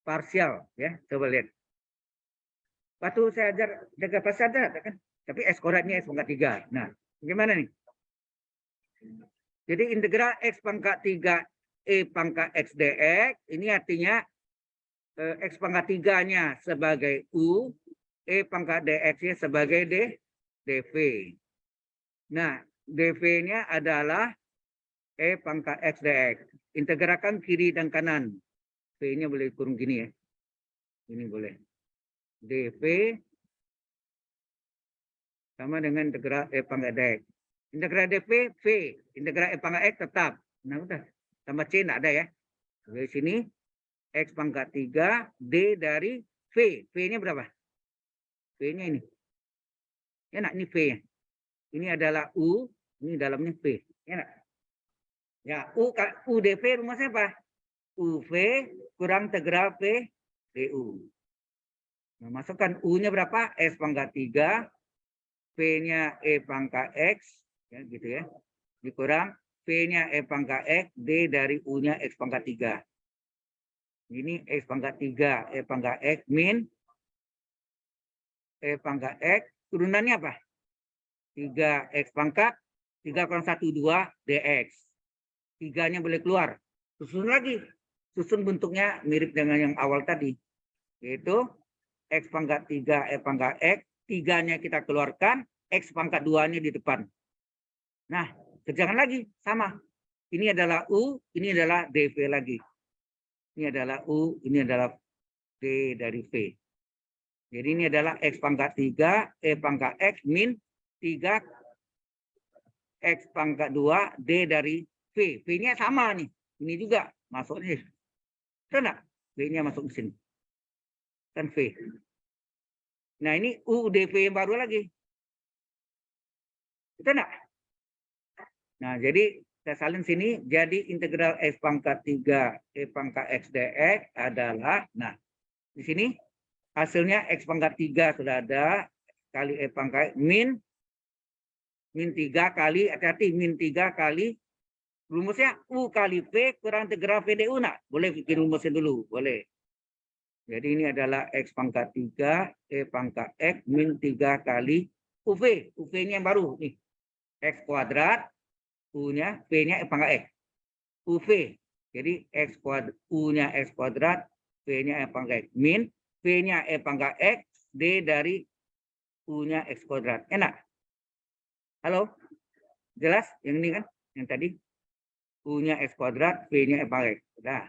Parsial, ya, coba lihat. Waktu saya ajar jaga parsial ada kan? Tapi x kuadratnya x pangkat 3. Nah, gimana nih? Jadi integral x pangkat 3 pangkat x dx, ini artinya x pangkat 3-nya sebagai u, pangkat dx-nya sebagai dv. Nah, dv-nya adalah pangkat x dx. Integralkan kiri dan kanan. V-nya boleh kurung gini ya. Ini boleh. dv sama dengan integral pangkat dx. Integral dv, v. Integral pangkat x tetap. Nah, udah. Tambah c enggak ada ya. Dari sini x pangkat 3 d dari v. V-nya berapa? V-nya ini. Enak ini V-nya. Ini adalah u, ini dalamnya v. Enak. Ya, u dv rumusnya apa? UV kurang integral V du. Nah, masukkan U-nya berapa? S pangkat 3, V-nya pangkat X, ya, gitu ya. Dikurang V-nya pangkat X, D dari U-nya X pangkat 3. Ini X pangkat 3, pangkat X min pangkat X. Turunannya apa? 3X pangkat 3 kurang 1, 2 dx. 3-nya boleh keluar. Susun lagi. Susun bentuknya mirip dengan yang awal tadi. Yaitu X pangkat 3, pangkat X. 3-nya kita keluarkan, X pangkat 2-nya di depan. Nah, kerjakan lagi. Sama. Ini adalah U, ini adalah dV lagi. Ini adalah U, ini adalah D dari V. Jadi ini adalah X pangkat 3, pangkat X min 3 X pangkat 2, D dari V. V-nya sama nih. Ini juga masuk nih. Betul? V-nya masuk ke sini. Kan V. Nah, ini U dV yang baru lagi. Betul nggak? Nah, jadi saya salin sini. Jadi integral X pangkat 3 pangkat X dx adalah, nah, di sini hasilnya X pangkat 3 sudah ada, kali pangkat min 3 kali, hati-hati, min 3 kali, rumusnya U kali V kurang integral V du. Nah, boleh bikin rumusnya dulu, boleh. Jadi ini adalah X pangkat 3, pangkat X min 3 kali UV. UV-nya yang baru. Nih. X kuadrat, U-nya, V-nya pangkat X. UV. Jadi X kuadrat, U-nya X kuadrat, V-nya pangkat X. Min, V-nya pangkat X, D dari U-nya X kuadrat. Enak? Halo? Jelas? Yang ini kan? Yang tadi? U-nya X kuadrat, V-nya pangkat X. Sudah.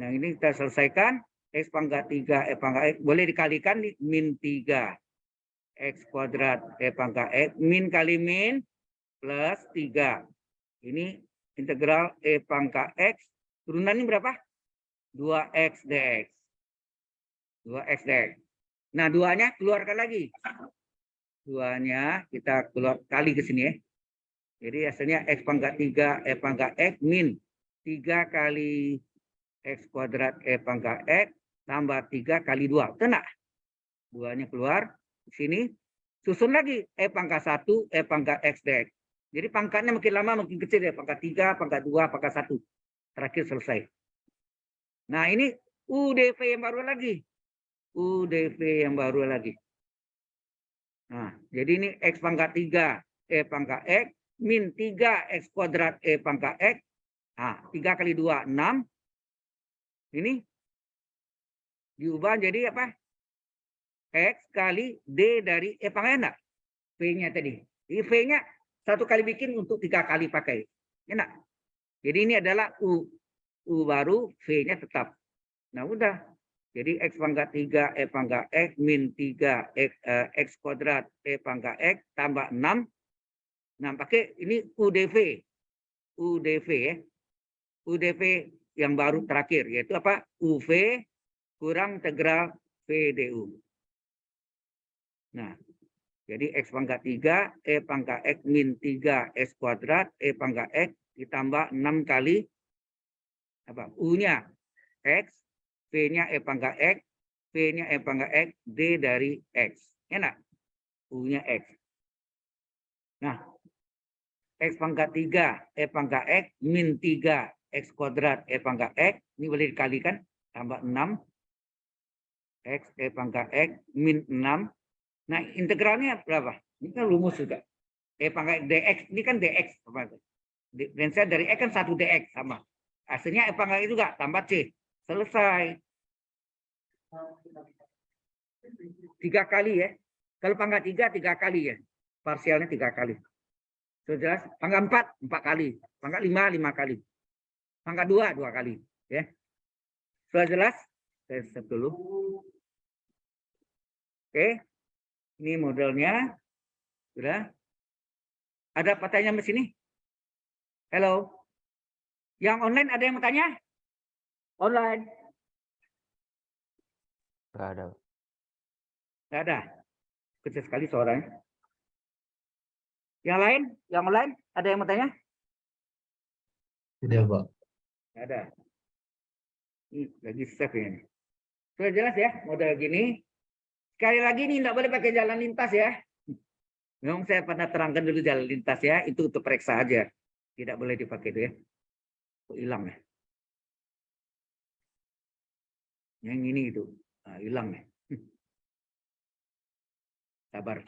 Nah, ini kita selesaikan. X pangkat 3 pangkat X boleh dikalikan nih, min 3 X kuadrat pangkat X min kali min plus 3. Ini integral pangkat X turunannya berapa? 2x dx. 2x dx. Nah, 2-nya keluarkan lagi. 2-nya kita keluar kali ke sini ya. Jadi hasilnya X pangkat 3 pangkat X min 3 kali X kuadrat pangkat X tambah 3 kali 2. Betul. 2-nya keluar. Di sini. Susun lagi. Pangkat 1, pangkat X dx. Jadi pangkatnya makin lama makin kecil ya. Pangkat 3, pangkat 2, pangkat 1. Terakhir selesai. Nah ini UDV yang baru lagi. UDV yang baru lagi. Nah, jadi ini X pangkat 3, E pangkat X, min 3 X kuadrat E pangkat X. Nah, 3 kali 2, 6. Ini diubah jadi apa? X kali D dari E pangkat enak. V-nya tadi. Jadi V-nya satu kali bikin untuk 3 kali pakai. Enak. Jadi ini adalah U. U baru, V-nya tetap. Nah, udah. Jadi X pangkat 3 E pangkat X min 3 X kuadrat E pangkat X tambah 6. Nah, pakai ini UDV. UDV ya. UDV yang baru terakhir, yaitu apa? UV kurang integral VDU. Nah, jadi X pangkat 3, E pangkat X min 3 X kuadrat, E pangkat X ditambah 6 kali apa? U-nya X, V-nya E pangkat X, V-nya E pangkat X, D dari X. Enak? U-nya X. Nah, X pangkat 3, E pangkat X, min 3 X kuadrat, E pangkat X. Ini boleh dikalikan, tambah 6. X, E pangkat X, min 6. Nah, integralnya berapa? Ini kan rumus juga. E pangkat dx, ini kan dx. Dan saya dari X kan 1 dx sama. Hasilnya E pangkat itu juga, tambah C. Selesai. 3 kali ya. Kalau pangkat 3, 3 kali ya. Parsialnya 3 kali. Sudah jelas? Pangkat 4, 4 kali. Pangkat 5, 5 kali. Pangkat 2, 2 kali. Ya. Sudah jelas? Saya stop dulu. Oke. Ini modelnya. Sudah. Ada pertanyaan di sini? Halo. Yang online ada yang mau tanya? Online. Nggak ada. Nggak ada. Kecil sekali suaranya. Yang lain? Yang online? Ada yang mau tanya? Tidak, Pak. Nggak ada. Ini lagi save ini. Sudah jelas ya model gini. Sekali lagi ini tidak boleh pakai jalan lintas ya. Memang saya pernah terangkan dulu jalan lintas ya. Itu untuk periksa aja. Tidak boleh dipakai itu ya. Kok hilang ya. Yang ini itu. Nah, hilang ya. Sabar.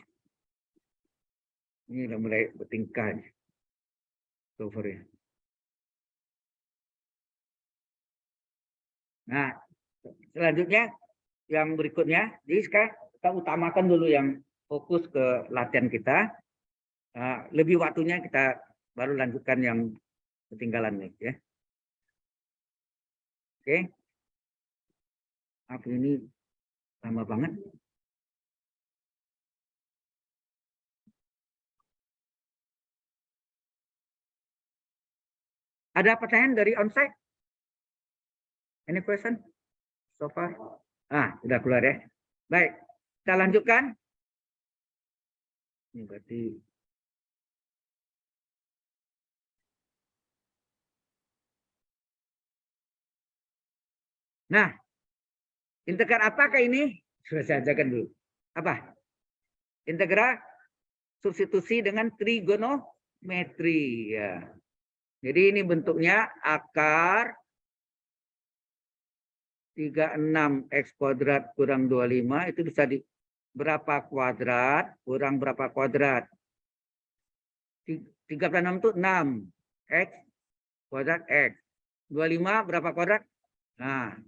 Ini udah mulai bertingkah. Cover ya. Nah, selanjutnya yang berikutnya, jadi sekarang kita utamakan dulu yang fokus ke latihan kita. Lebih waktunya kita baru lanjutkan yang ketinggalan nih ya. Oke. Apa ini lama banget? Ada pertanyaan dari onsite? Any question? So far? Sudah keluar ya. Baik, kita lanjutkan. Ini berarti nah, integral apakah ini? Sudah saya ajarkan dulu. Apa? Integral substitusi dengan trigonometri ya. Jadi ini bentuknya akar 36 X kuadrat kurang 25 itu bisa di berapa kuadrat kurang berapa kuadrat. 36 itu 6 X kuadrat X. 25 berapa kuadrat? Nah,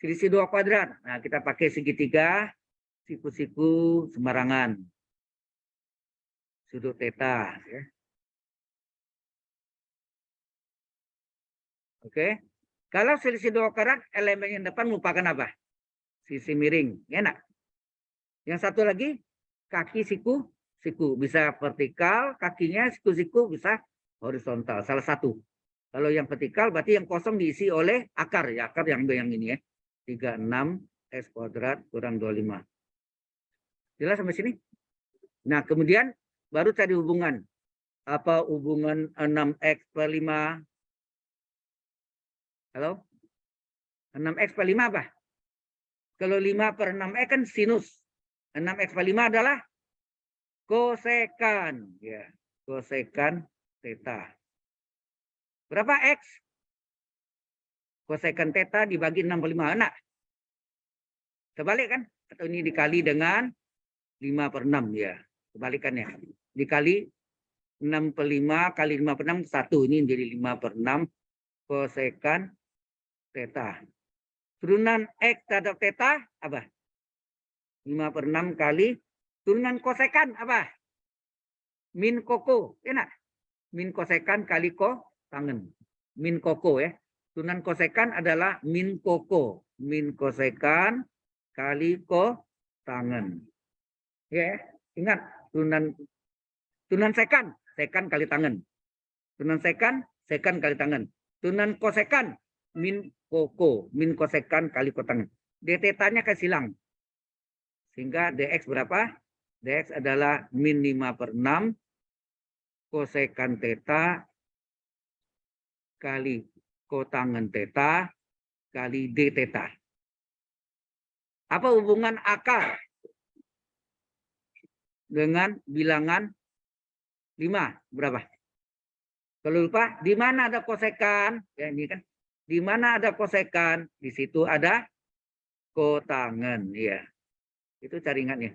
selisih 2 kuadrat. Nah, kita pakai segitiga, siku-siku sembarangan. Sudut theta. Ya. Oke. Kalau selisih 2 kuadrat, elemen yang depan merupakan apa? Sisi miring. Enak. Yang satu lagi, kaki siku. Bisa vertikal, kakinya siku-siku bisa horizontal. Salah satu. Kalau yang vertikal berarti yang kosong diisi oleh akar. Ya, akar yang ini ya. 36 X kuadrat kurang 25. Jelas sampai sini? Nah, kemudian baru cari hubungan. Apa hubungan 6X per 5? Halo? 6X per 5 apa? Kalau 5 per 6X kan sinus. 6X per 5 adalah kosekan. Ya. kosekan theta. Berapa X? Kosekan theta dibagi 65. Enak? Terbalik kan? Atau ini dikali dengan 5/6 ya. Kebalikannya. Dikali 65 kali 5/6 1. Ini jadi 5/6 kosekan theta. Turunan X terhadap theta apa? 5/6 kali turunan kosekan apa? Min koko. Enak? Min kosekan kali kotangen. Min koko ya. Turunan kosekan adalah min koko. Min kosekan kali kotangen. Ya, ingat turunan sekan, sekan kali tangan. Turunan sekan kali tangan. Turunan kosekan min koko, min kosekan kali kotangan. D tetanya kasih silang. Sehingga dx berapa? Dx adalah min 5/6 kosekan theta kali kotangen theta kali d theta. Apa hubungan akar dengan bilangan 5? Berapa? Kalau lupa, di mana ada kosekan? Ya, ini kan. Di mana ada kosekan? Di situ ada kotangen. Ya. Itu cari ingatnya.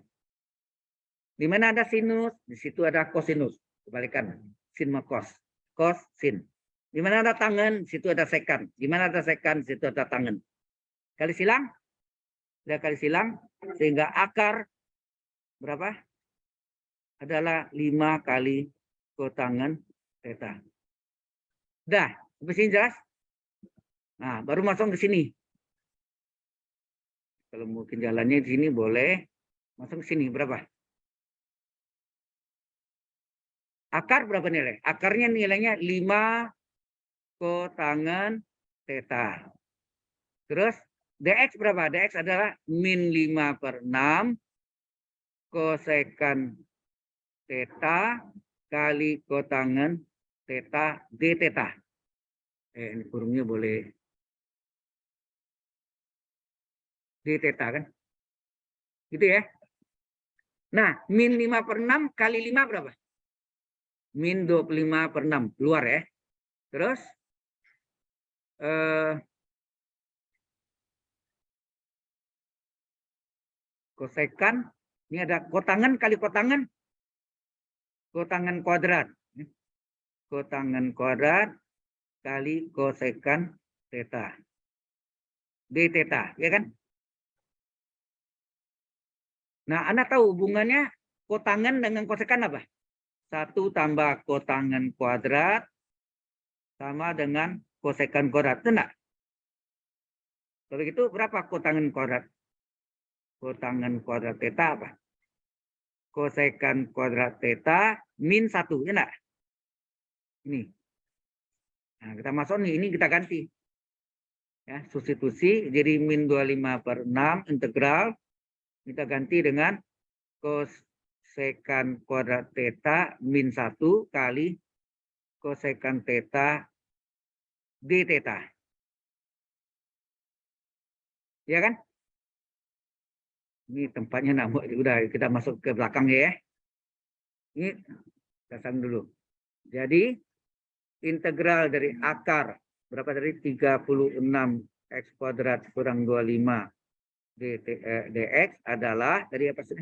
Di mana ada sinus? Di situ ada kosinus. Kebalikan. Sin sama kos. Kos, sin. Di mana ada tangan? Di situ ada sekan. Di mana ada sekan? Di situ ada tangan. Kali silang? Sudah kali silang. Sehingga akar berapa? Adalah 5 kali kotangen theta. Dah, sampai sini jelas? Nah, baru masuk ke sini. Kalau mungkin jalannya di sini boleh masuk ke sini berapa? Akar berapa nilai? Akarnya nilainya 5 kotangen theta. Terus dx berapa? Dx adalah min 5/6 kosekan theta kali kotangen theta d theta. Ini kurungnya boleh d theta kan? Gitu ya. Nah, min 5/6 kali 5 berapa? Min 25/6 keluar ya. Terus kosekan ini ada kotangen kali kotangen. Kotangen kuadrat. Kotangen kuadrat kali kosekan theta. D theta, ya kan? Nah, Anda tahu hubungannya kotangen dengan kosekan apa? 1 tambah kotangen kuadrat sama dengan kosekan kuadrat. Benar? Kalau gitu berapa kotangen kuadrat? Kotangen kuadrat theta apa? Kosekan kuadrat theta min 1, ya enggak? Ini. Nah, kita masuk nih, ini kita ganti. Ya, substitusi jadi min 25/6 integral kita ganti dengan kosekan kuadrat theta min 1 kali kosekan theta d theta. Ya kan? Ini tempatnya nampak, udah kita masuk ke belakang ya. Ini pasang dulu. Jadi integral dari akar berapa tadi? 36 x kuadrat kurang 25 dx adalah dari apa sih?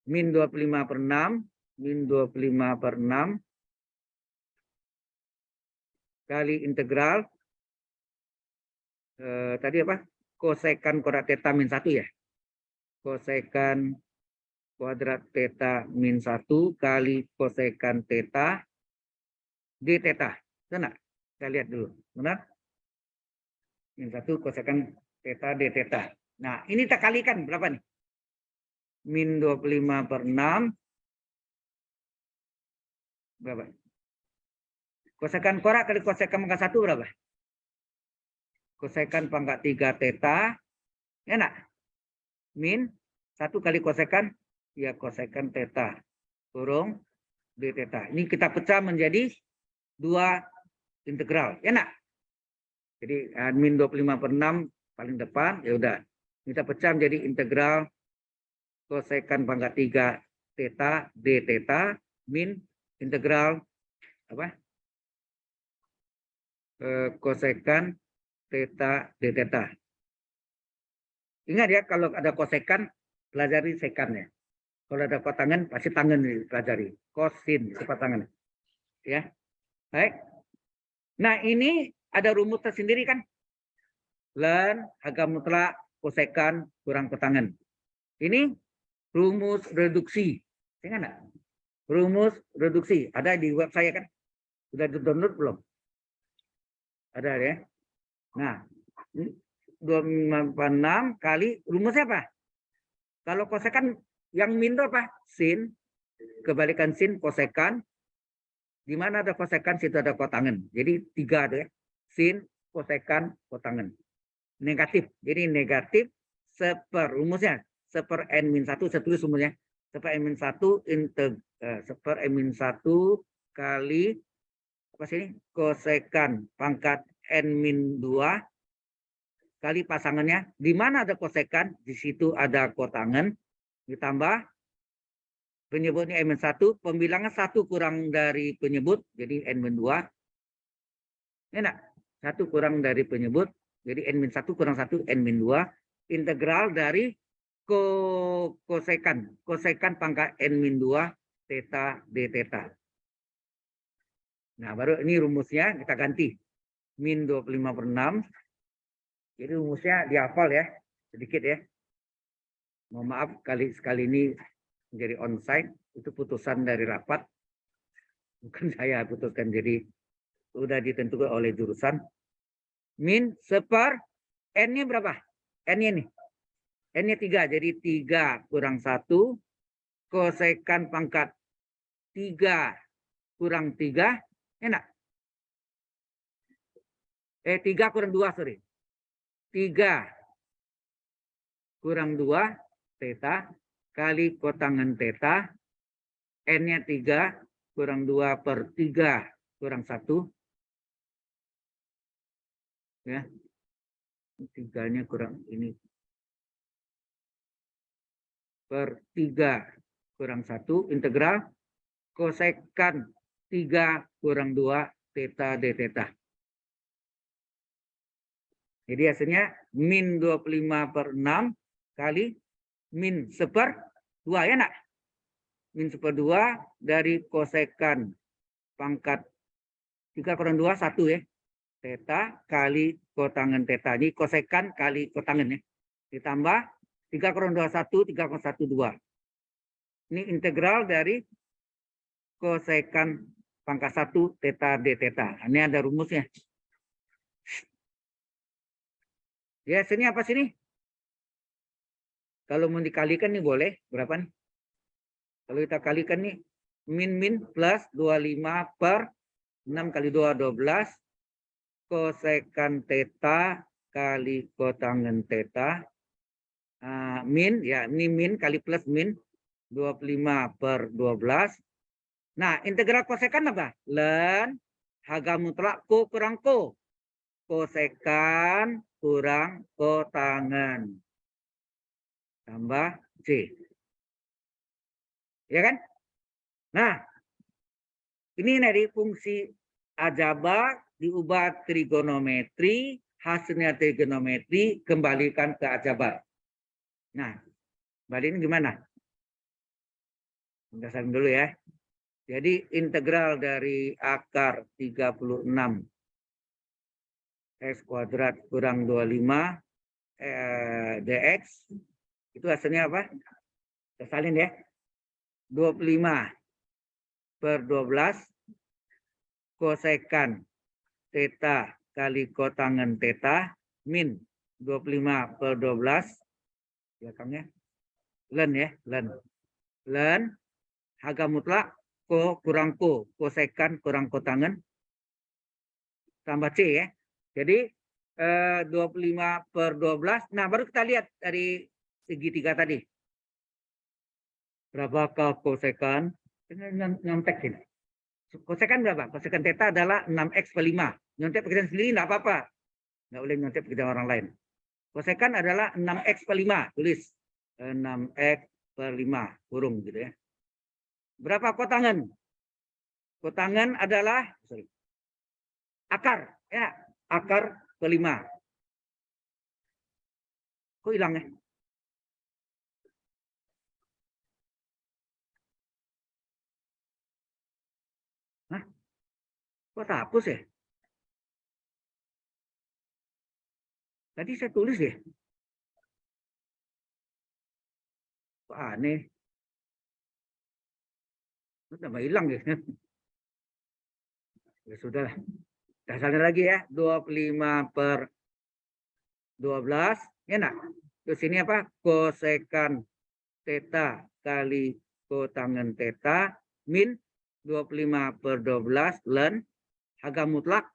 Min 25/6 kali integral tadi apa? Kosekan kuadrat theta min 1 ya. Kosekan kuadrat theta min 1 kali kosekan theta d theta. Benar? Kita lihat dulu. Benar? Min 1 kosekan theta d theta. Nah, ini kita kalikan berapa nih? Min 25/6 berapa? Kosekan kuadrat kali kosekan pangkat 1 berapa? Kosekan pangkat 3 theta, ya enggak? Min 1 kali kosekan, ya kosekan theta kurung d theta. Ini kita pecah menjadi 2 integral, ya enggak? Jadi min 25/6 paling depan, ya udah. Kita pecah menjadi integral kosekan pangkat 3 theta d theta min integral apa? Kosekan theta d theta. Ingat ya, kalau ada kosekan, pelajari sekannya. Kalau ada kotangan, pasti tangan dipelajari. Kosin, sifat tangan. Ya, baik. Nah, ini ada rumus tersendiri kan? Ln harga mutlak kosekan kurang kotangan. Ini rumus reduksi. Ingat nggak? Rumus reduksi. Ada di web saya kan? Sudah di-download belum? Ada ya. Nah, 256 kali rumusnya apa? Kalau kosekan yang min itu apa? Sin. Kebalikan sin kosekan. Di mana ada kosekan, situ ada kotangan. Jadi 3 ada ya. Sin, kosekan, kotangan. Negatif. Jadi negatif rumusnya. Seper n-1. Saya tulis rumusnya. Seper n-1 seper n-1 kali apa sih? Kosekan pangkat n-2 kali pasangannya. Di mana ada kosekan, di situ ada kotangan. Ditambah penyebutnya n-1, pembilangan 1 kurang dari penyebut, jadi n-2. Enak, 1 kurang dari penyebut, jadi n-1 kurang 1, n-2. Integral dari kosekan pangkat n-2 theta d theta. Nah, baru ini rumusnya kita ganti. Min 25/6. Jadi rumusnya dihafal ya, sedikit ya. Mohon maaf sekali ini menjadi onsite, itu putusan dari rapat. Bukan saya putuskan, jadi sudah ditentukan oleh jurusan. Min seper n-nya berapa? N-nya nih. N-nya 3, jadi 3 kurang 1 kosekan pangkat 3 kurang 3 enak. 3 kurang 2, sorry. 3 kurang 2 theta kali kotangan theta. N-nya 3 kurang 2 per 3 kurang 1. Ya. 3-nya kurang ini. Per 3 kurang 1 integral kosekan 3 kurang 2 theta d theta. Jadi hasilnya min 25/6 kali min seper 2 ya nak? Min seper 2 dari kosekan pangkat 3 kurang 2 1 ya. Theta kali kotangan theta. Ini kosekan kali kotangan ya. Ditambah 3 kurang 2 1, 3 kurang 1 2. Ini integral dari kosekan pangkat 1 theta d theta. Ini ada rumusnya. Ya, sini apa sini? Kalau mau dikalikan nih boleh. Berapa nih? Kalau kita kalikan nih. Min plus 25 per 6 kali 2, 12. Kosekan theta kali kotangan theta. Min, ya ini min kali plus min. 25 per 12. Nah, integral kosekan apa? Ln harga mutlak ko kurang ko. Kosekan kurang kotangan. Tambah C. Ya kan? Nah, ini dari fungsi aljabar diubah trigonometri, hasilnya trigonometri, kembalikan ke aljabar. Nah, balik ini gimana? Penjelasan dulu ya. Jadi integral dari akar 36 X kuadrat kurang 25 dx itu hasilnya apa? Kita salin ya. 25 per 12 kosekan theta kali kotangan theta min 25 per 12 belakangnya ln ya, ln harga mutlak ko kurang ko, kosekan kurang kotangan tambah C ya. Jadi 25 per 12. Nah, baru kita lihat dari segitiga tadi. Berapakah kosekan? Nyontek ini. Kosekan berapa? Kosekan theta adalah 6x per 5. Nyontek pekerjaan sendiri enggak apa-apa. Enggak boleh nyontek pekerjaan orang lain. Kosekan adalah 6x per 5. Tulis 6x per 5. Kurung gitu ya. Berapa kotangan? Kotangen adalah akar, ya, akar kelima. Kok hilang ya? Hah? Kok hapus ya? Tadi saya tulis ya. Kok aneh. Tambah hilang ya. Ya sudah. Dasarnya lagi ya. 25/12. Ya nak. Terus ini apa? Kosekan theta kali kotangen theta min 25/12 ln harga mutlak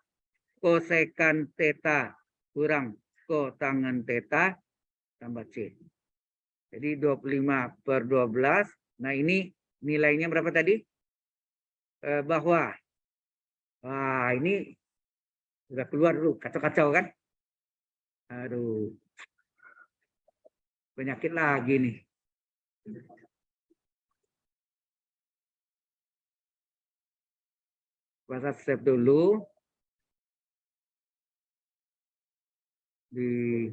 kosekan theta kurang kotangen theta tambah C. Jadi 25/12. Nah ini nilainya berapa tadi? Bahwa ini sudah keluar dulu, kacau-kacau kan? Aduh, penyakit lagi nih. Bahasa save dulu di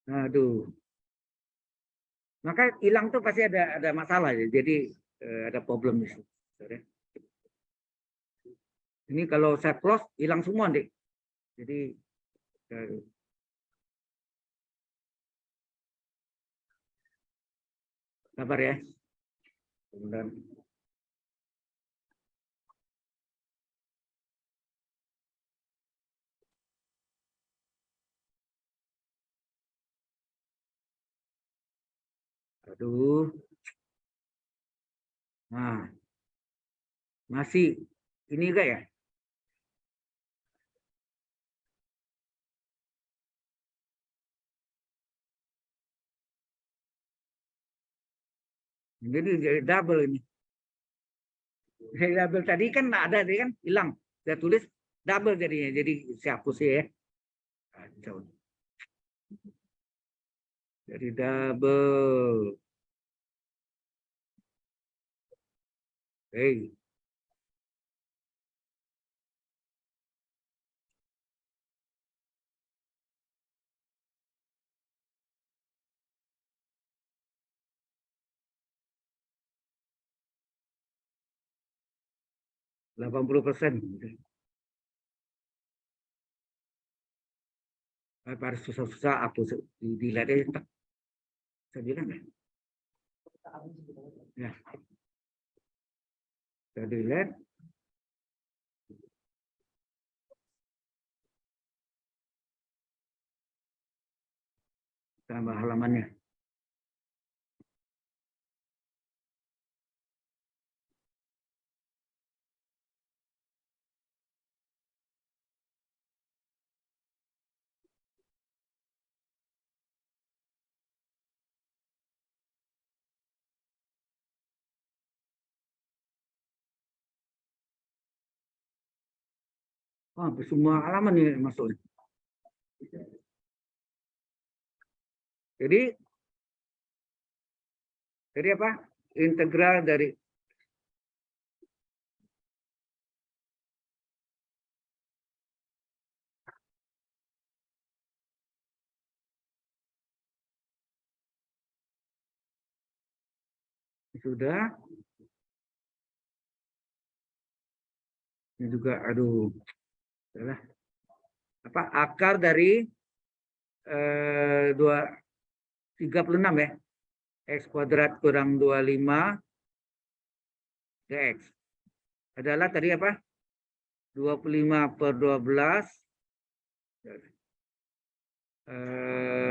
aduh. Maka hilang tuh pasti ada masalah ya. Jadi ada problem di situ. Ini kalau saya close hilang semua deh. Jadi sabar ya. Kemudian aduh. Nah, masih ini enggak ya? Jadi double ini. Double tadi kan ada tadi kan hilang. Saya tulis double jadinya. Jadi saya hapus ya. Kacau. Jadi double. Hey. %80. Harus susah-susah hapus dilihat aja. Saya bilang ya. Ya. Saya dilihat. Tambah halamannya. Oh, semua halaman nih masuk. Jadi apa? Integral dari sudah. Ini juga aduh. Salah. Apa akar dari 36 ya. X kuadrat kurang 25 dx. Adalah tadi apa? 25/12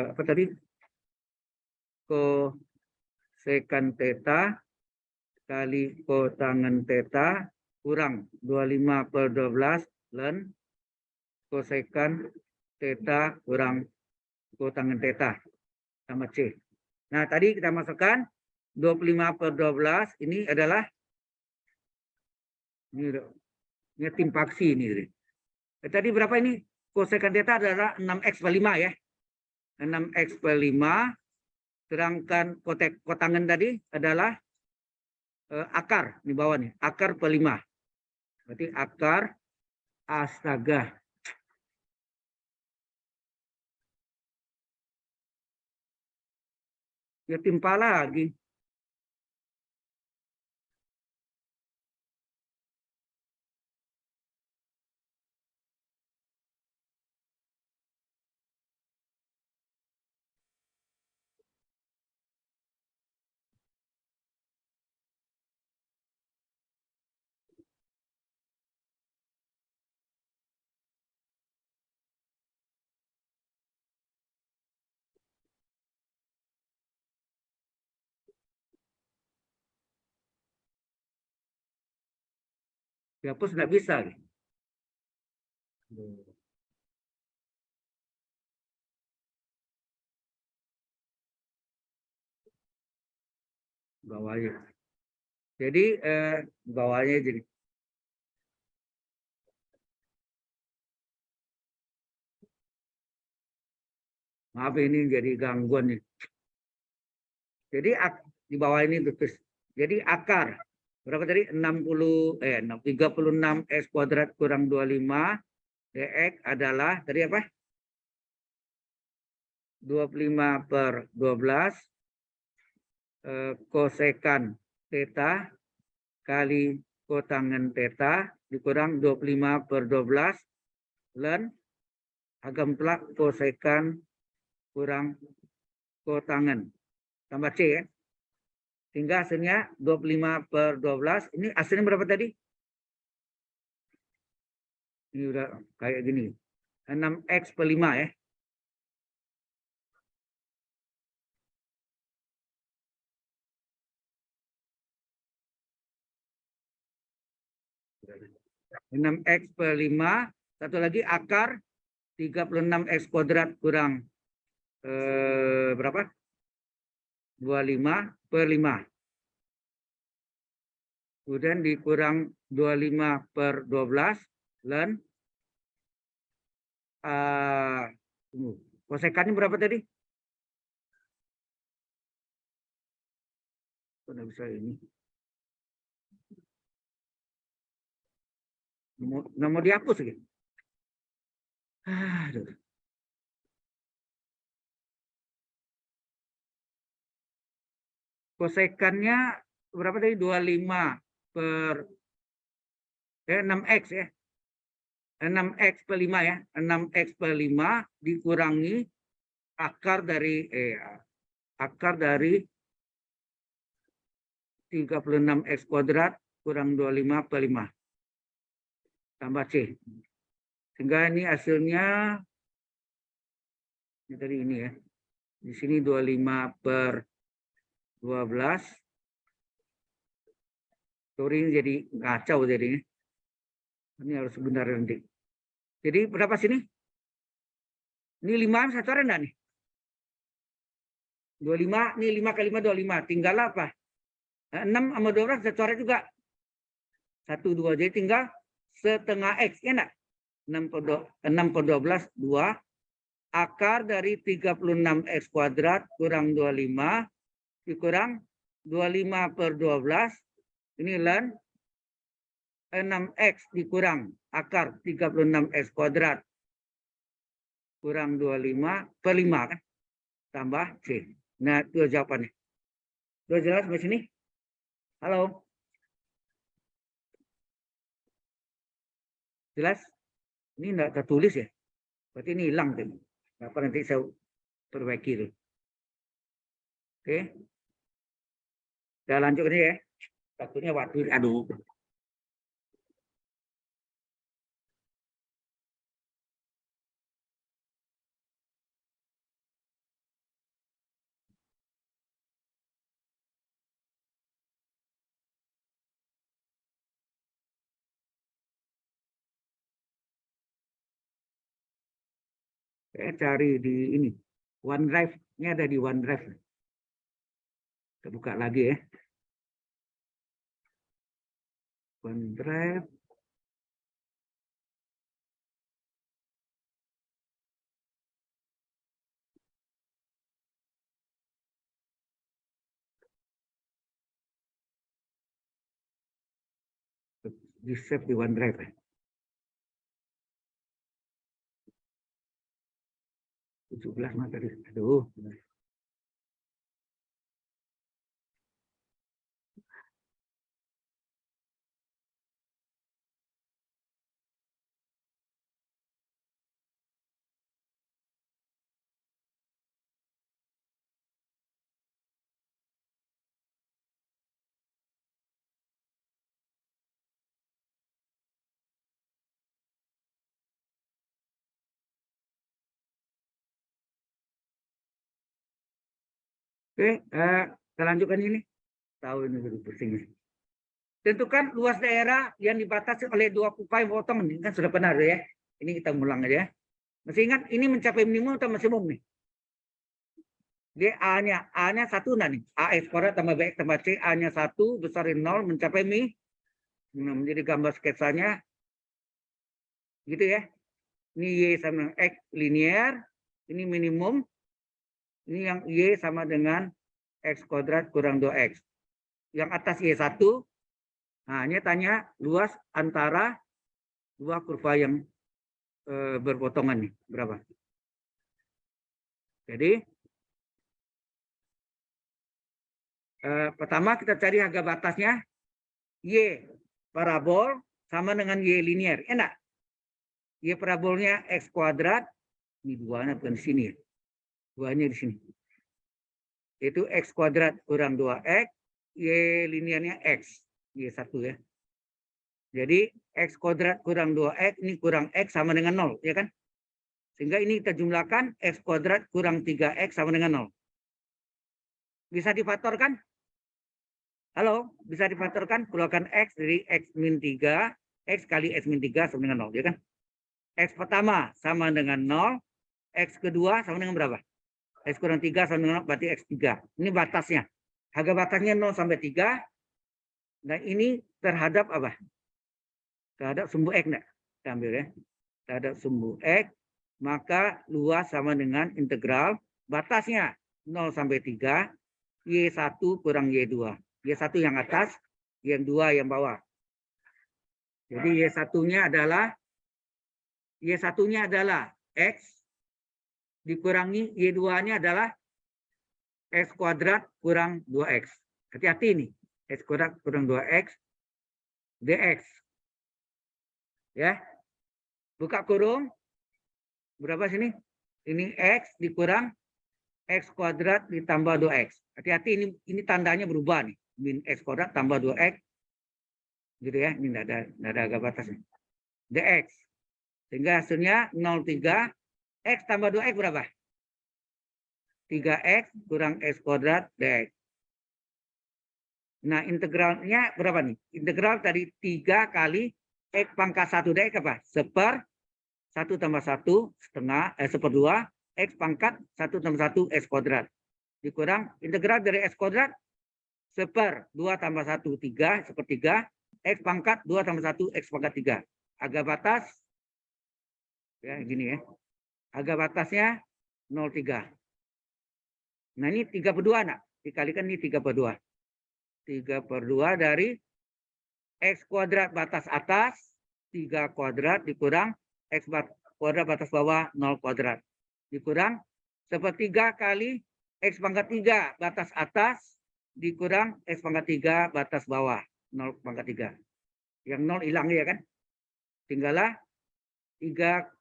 apa tadi? Kosekan theta kali kotangen theta kurang 25/12 ln kosekan theta kurang kotangen theta sama C. Nah, tadi kita masukkan 25/12 ini adalah ini tim paksi ini. Tadi berapa ini? Kosekan theta adalah 6x per 5 ya. 6x per 5. Sedangkan kotangen tadi adalah akar di bawah nih. Akar per 5. Berarti akar, astaga. Ya timpa lagi. Dihapus nggak bisa. Bawahnya. Jadi bawahnya jadi. Maaf ini jadi gangguan nih. Jadi di bawah ini terus. Jadi akar berapa tadi? 36 x kuadrat kurang 25 dx adalah tadi apa? 25 per 12 kosekan theta kali kotangen theta dikurang 25 per 12 ln agam plak kosekan kurang kotangen tambah C ya. Sehingga hasilnya 25 per 12. Ini hasilnya berapa tadi? Ini udah kayak gini. 6x per 5 ya. Enam x per 5. Satu lagi akar 36x kuadrat kurang berapa? 25 per 5. Kemudian dikurang 25 per 12 ln kosekannya berapa tadi? Tidak bisa ini. Nggak mau dihapus gitu. Aduh. Kosekannya berapa tadi? 25 per 6x ya. 6x per 5 ya. 6x per 5 dikurangi akar dari 36x kuadrat kurang 25 per 5 tambah C. Sehingga ini hasilnya ini tadi ini ya. Di sini 25 per 12. Sorry ini jadi kacau jadinya. Ini harus benar nanti. Jadi berapa sini? Ini 5 bisa coret enggak nih? 25, ini 5 kali 5 25. Tinggal apa? 6 sama 12 bisa coret juga. 1 2 jadi tinggal setengah x ya enggak? 6 per 12 2 akar dari 36x kuadrat kurang 25 dikurang 25 per 12 ini ln 6x dikurang akar 36x kuadrat kurang 25 per 5 kan tambah C. Nah itu jawabannya. Sudah jelas sampai sini? Halo? Jelas? Ini enggak tertulis ya? Berarti ini hilang tuh. Apa nanti saya perbaiki tuh. Oke. Kita lanjut ini ya. Takutnya waktu aduh. Saya cari di ini. OneDrive-nya ada di OneDrive. Kita buka lagi ya. OneDrive. Di save di OneDrive. Ya. 17 mah tadi. Aduh. Oke, kita lanjutkan ini. Tahu ini dulu pusing. Tentukan luas daerah yang dibatasi oleh dua kupai potong. Ini kan sudah pernah ya. Ini kita ulang aja. Masih ingat ini mencapai minimum atau maksimum nih? Dia A-nya 1 nih. AX kuadrat tambah BX tambah C. A-nya 1 besarin 0 mencapai mi. Nah, menjadi gambar sketsanya. Gitu ya. Ini Y sama dengan X linear. Ini minimum. Ini yang Y sama dengan X kuadrat kurang 2X. Yang atas Y1. Nah, ini tanya luas antara dua kurva yang berpotongan nih. Berapa? Jadi, pertama kita cari harga batasnya. Y parabol sama dengan Y linear. Enak. Y parabolnya X kuadrat. Ini duanya bukan di sini. Duanya di sini. Itu X kuadrat kurang 2X. Y linearnya X. Y1 ya. Jadi X kuadrat kurang 2X. Ini kurang X sama dengan 0. Ya kan? Sehingga ini kita jumlahkan. X kuadrat kurang 3X sama dengan 0. Bisa difaktorkan? Halo, bisa difaktorkan? Keluarkan X dari X min 3. X kali X min 3 sama dengan 0. Ya kan? X pertama sama dengan 0. X kedua sama dengan berapa? X kurang 3 sama dengan 0, berarti X3. Ini batasnya. Harga batasnya 0 sampai 3. Dan ini terhadap apa? Terhadap sumbu X. Enggak? Kita ambil ya. Terhadap sumbu X. Maka luas sama dengan integral. Batasnya 0 sampai 3. Y1 kurang Y2. Y1 yang atas. Yang 2 yang bawah. Jadi Y1-nya adalah X dikurangi Y2-nya adalah X kuadrat kurang 2X. Hati-hati nih. X kuadrat kurang 2X dx. Ya. Buka kurung. Berapa sini? Ini X dikurang X kuadrat ditambah 2X. Hati-hati ini tandanya berubah nih. Min X kuadrat tambah 2X. Gitu ya. Ini tidak ada agak batasnya. dx. Sehingga hasilnya 0,3. X tambah 2X berapa? 3X kurang X kuadrat dx. Nah, integralnya berapa nih? Integral dari 3 kali X pangkat 1 dx apa? 1 tambah 1 setengah, 1/2 X pangkat 1 tambah 1 X kuadrat. Dikurang integral dari X kuadrat 1/2 tambah 1, 3, 1/3. X pangkat 2 tambah 1 X pangkat 3. Harga batas, ya gini ya. Harga batasnya 0,3. Nah, ini 3/2 nak. Dikalikan ini 3/2. 3/2 dari X kuadrat batas atas 3 kuadrat dikurang X kuadrat batas bawah 0 kuadrat. Dikurang 1/3 kali X pangkat 3 batas atas dikurang X pangkat 3 batas bawah 0 pangkat 3. Yang 0 hilang ya kan. Tinggallah 3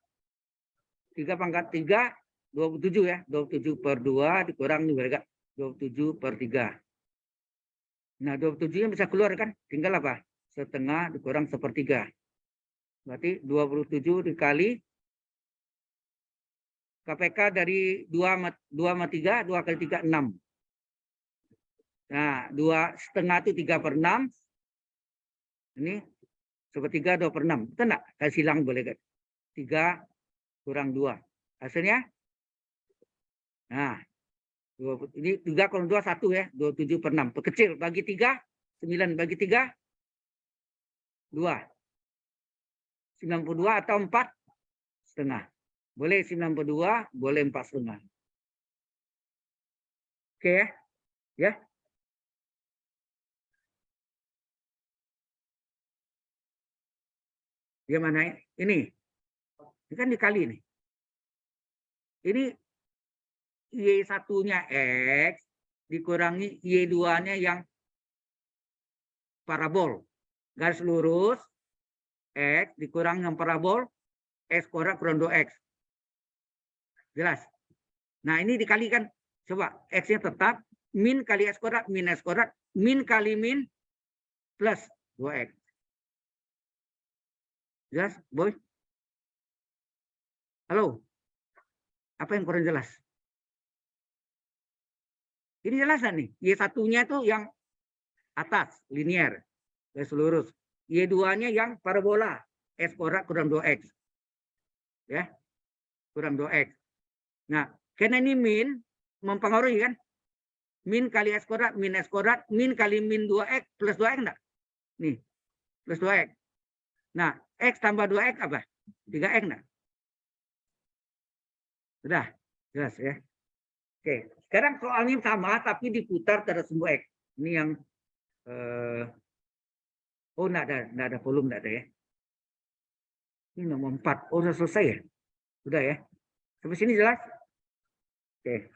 pangkat 3 27 ya. 27/2 dikurang juga 27/3. Nah, 27-nya bisa keluar kan? Tinggal apa? Setengah dikurang 1/3. Berarti 27 dikali KPK dari 2 sama 3, 2 kali 3, 6. Nah, 2,5 itu 3/6. Ini 1/3, 2/6. Betul enggak? Saya silang boleh kan? 3 kurang 2. Hasilnya? Nah, ini 3 kurang 2, 1 ya. 27/6. Perkecil. Bagi 3, 9 bagi 3, 2. 92 atau 4,5. Boleh 92, boleh 4,5. Oke ya. Ya. Dia mana? Ini kan dikali nih. Ini Y1-nya X dikurangi Y2-nya yang parabol. Garis lurus X dikurang yang parabol X kuadrat kurang 2X. Jelas? Nah, ini dikalikan. Coba, X-nya tetap. Min kali X kuadrat, min X kuadrat. Min kali min plus 2X. Jelas, boy? Halo? Apa yang kurang jelas? Ini jelas nih. Y1-nya itu yang atas, linier. Garis lurus. Y2-nya yang parabola. X kuadrat kurang 2X. Ya, kurang 2X. Nah, karena ini min, mempengaruhi kan? Min kali X kuadrat, min X kuadrat, min kali min 2X plus 2X enggak? Nih, plus 2X. Nah, X tambah 2X apa? 3X enggak? Sudah, jelas ya. Oke, sekarang soalnya sama tapi diputar terhadap sumbu X. Ini yang oh enggak ada volume, enggak ada ya. Ini nomor 4. Oh, sudah selesai ya? Sudah ya. Sampai sini jelas? Oke.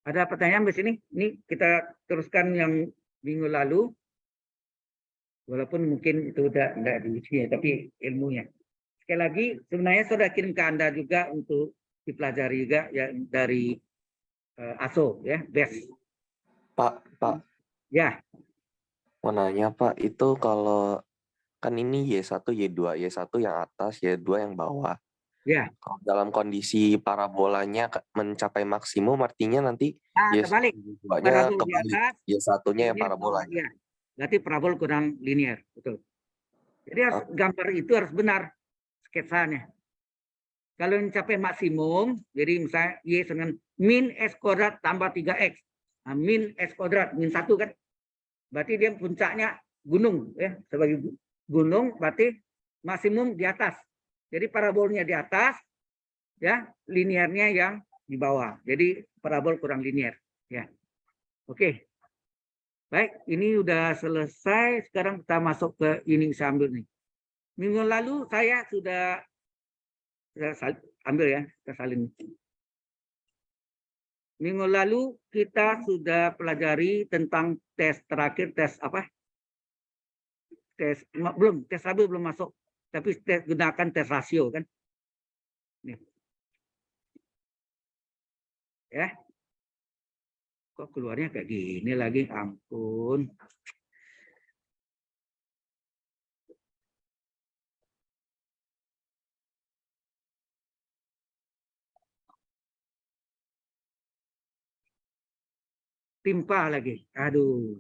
Ada pertanyaan di sini? Ini kita teruskan yang minggu lalu. Walaupun mungkin itu udah enggak di sini, tapi ilmunya. Sekali lagi, sebenarnya sudah kirim ke Anda juga untuk dipelajari juga ya dari ASO ya, BES. Pak, Ya, mau nanya Pak, itu kalau kan ini Y1, Y2, Y1 yang atas, Y2 yang bawah. ya. Kalau dalam kondisi parabolanya mencapai maksimum, artinya nanti Terbalik. Y2-nya Parabol di kebalik, atas, Y1-nya yang ini parabola. ya. Berarti parabol kurang linear, betul. Jadi harus, gambar itu harus benar sketsanya. Kalau mencapai maksimum, jadi misalnya Y dengan min X kuadrat tambah 3X. Nah, min X kuadrat, min 1 kan. Berarti dia puncaknya gunung. Ya. Sebagai gunung, berarti maksimum di atas. Jadi parabolnya di atas, ya, linearnya yang di bawah. Jadi parabol kurang linear. Ya. Oke. Baik, ini udah selesai. Sekarang kita masuk ke ini, saya ambil nih. Minggu lalu saya sudah ambil ya, kita salin. Minggu lalu kita sudah pelajari tentang tes terakhir, tes apa? Tes rabe belum masuk, tapi gunakan tes rasio kan? Nih. Ya. Kok keluarnya kayak gini lagi, ampun. Timpa lagi. Aduh.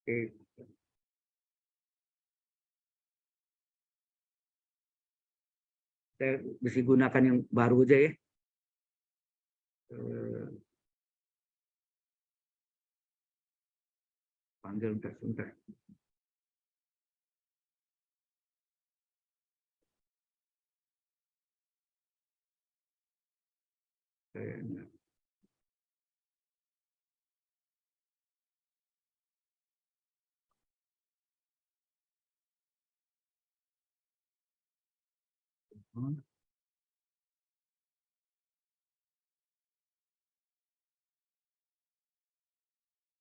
Oke. Saya bisa gunakan yang baru aja ya. Panggil sebentar.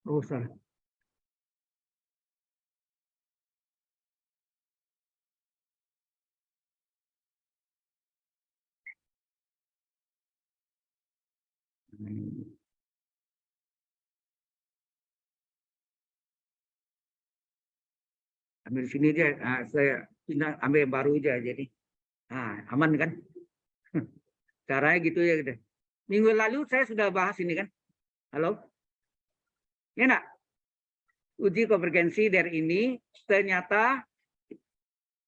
Oh, salah. Ambil di sini aja. Nah, saya pindah ambil yang baru aja jadi. Nah, aman kan? Caranya gitu ya. Gitu. Minggu lalu saya sudah bahas ini kan. Halo? Ya enggak? Uji konvergensi dari ini ternyata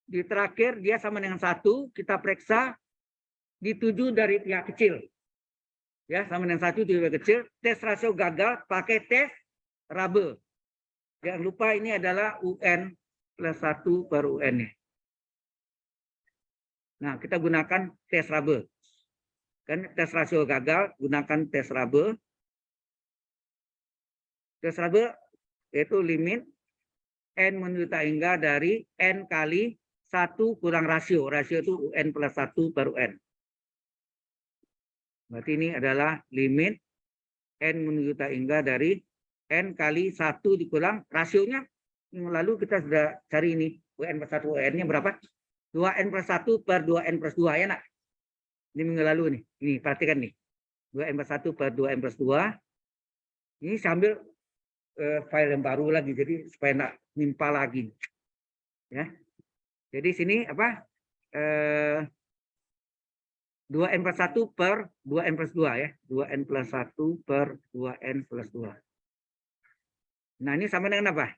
di terakhir dia sama dengan 1, kita periksa dituju dari pihak kecil. Ya, sama dengan 1 di pihak kecil, tes rasio gagal pakai tes rabe. Jangan lupa ini adalah UN plus 1 per UN-nya. Nah, kita gunakan tes rabe. Kan tes rasio gagal, gunakan tes rabe. Tes rabe yaitu limit n menuju tak hingga dari n kali 1 kurang rasio. Rasio itu UN plus 1 per UN. Berarti ini adalah limit n menuju tak hingga dari n kali 1 dikurang rasionya. Minggu lalu kita sudah cari ini. UN plus 1 UN-nya berapa? 2n plus 1 per 2n plus 2 ya nak? Ini minggu lalu nih. Ini perhatikan nih. 2n plus 1 per 2n plus 2. Ini sambil file yang baru lagi. Jadi supaya nak nimpa lagi. Ya. Jadi sini apa? 2n plus 1 per 2n plus 2 ya. 2n plus 1 per 2n plus 2. Nah ini sama dengan apa?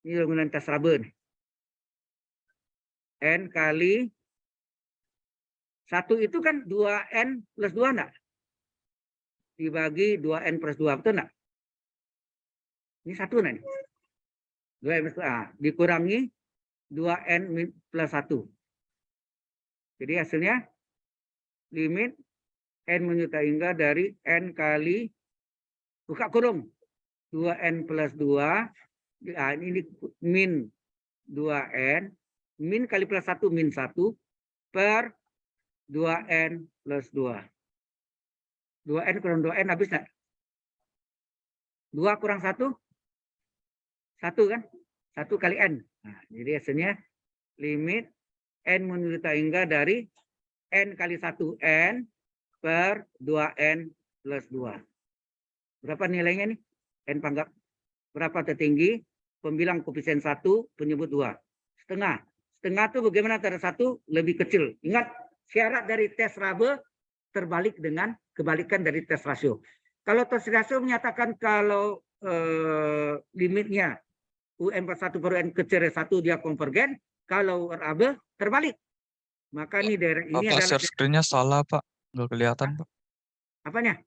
Ini menggunakan tes raba nih. N kali 1 itu kan 2n plus 2 enggak? Dibagi 2n plus 2, betul enggak? Ini 1 nih. 2n plus 2. Dikurangi 2n plus 1. Jadi hasilnya limit n menuju tak hingga dari n kali buka kurung 2n plus 2. Nah, ini min 2n. Min kali plus 1 min 1 per 2n plus 2. 2n kurang 2n habis enggak? 2 kurang 1? 1 kan? 1 kali n. Nah, jadi hasilnya limit n menuju tak hingga dari n kali 1n per 2n plus 2. Berapa nilainya nih? N pangkat berapa tertinggi? Pembilang koefisien 1, penyebut 2. Setengah. Setengah itu bagaimana antara 1 lebih kecil. Ingat, syarat dari tes raba terbalik dengan kebalikan dari tes rasio. Kalau tes rasio menyatakan kalau limitnya UN per 1 per UN kecil dari 1 dia konvergen, kalau raba terbalik. Maka ini daerah ini Bapak adalah share screen-nya salah, Pak. Nggak kelihatan, Pak. apanya?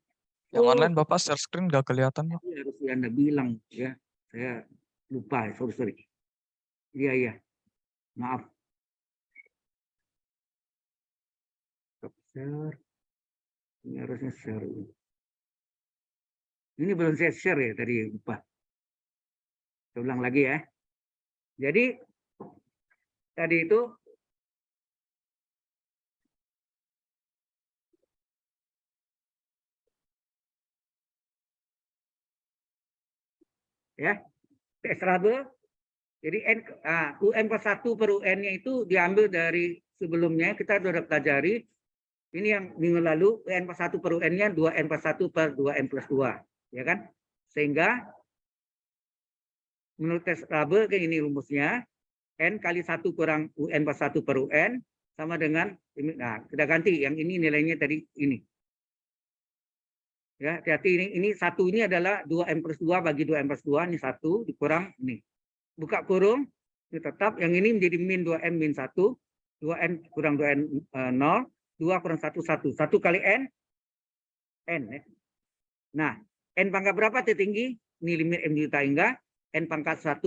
Yang online Bapak share screen nggak kelihatan, Pak. Harus Anda bilang ya. Saya lupa, sorry. Iya. Maaf. Share. Ini harusnya share. Ini belum saya share ya tadi, lupa. Saya ulang lagi ya. Jadi tadi itu ya tes raba. Jadi UN per 1 per UN-nya itu diambil dari sebelumnya kita sudah pelajari. Ini yang minggu lalu UN per 1 per UN-nya 2N per 1 per 2N plus 2. Ya kan? Sehingga menurut tes raba kayak ini rumusnya. N kali 1 kurang UN per 1 per UN sama dengan, nah kita ganti. Yang ini nilainya tadi ini. Ya, hati-hati ini 1 ini adalah 2N plus 2 bagi 2N plus 2. Ini 1 dikurang ini. Buka kurung, ini tetap yang ini menjadi min 2n min 1, 2n kurang 2n 0, 2 kurang 1, 1. 1 kali n ya. Nah, n pangkat berapa tertinggi? Ini limit m juta hingga n pangkat 1.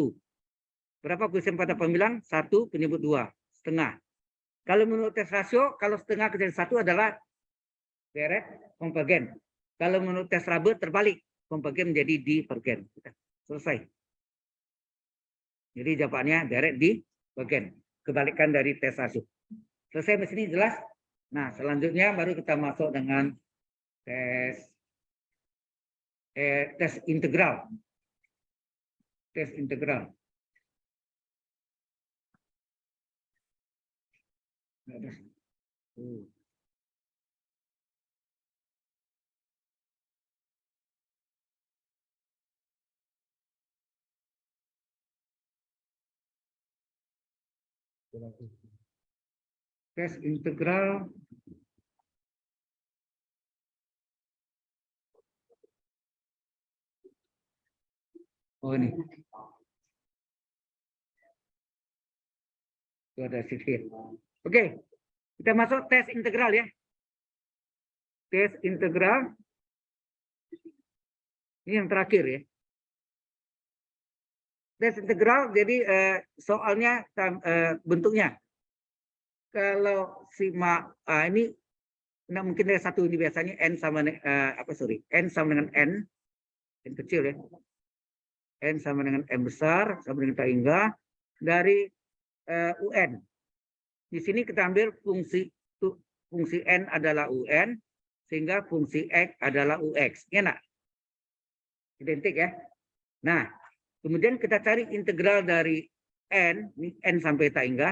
Berapa koefisien pada pembilang? 1 penyebut 2, setengah. Kalau menurut tes rasio, kalau setengah kecil 1 adalah direct konvergen. Kalau menurut tes raba terbalik, konvergen menjadi divergen. Selesai. Jadi jawabannya direct di bagian kebalikan dari tes rasio. Selesai di sini jelas? Nah, selanjutnya baru kita masuk dengan tes integral. Tes integral. Tes integral ini. Itu ada sedikit. Oke, kita masuk tes integral ya. Tes integral. Ini yang terakhir ya. Tes integral, jadi soalnya bentuknya. Kalau sigma ini nah, mungkin dari 1 ini biasanya n sama n sama dengan n kecil ya. N sama dengan M besar, sama dengan tak hingga, dari UN. Di sini kita ambil fungsi N adalah UN, sehingga fungsi X adalah UX. Ya enggak? Identik ya. Nah, kemudian kita cari integral dari N, ini N sampai tak hingga.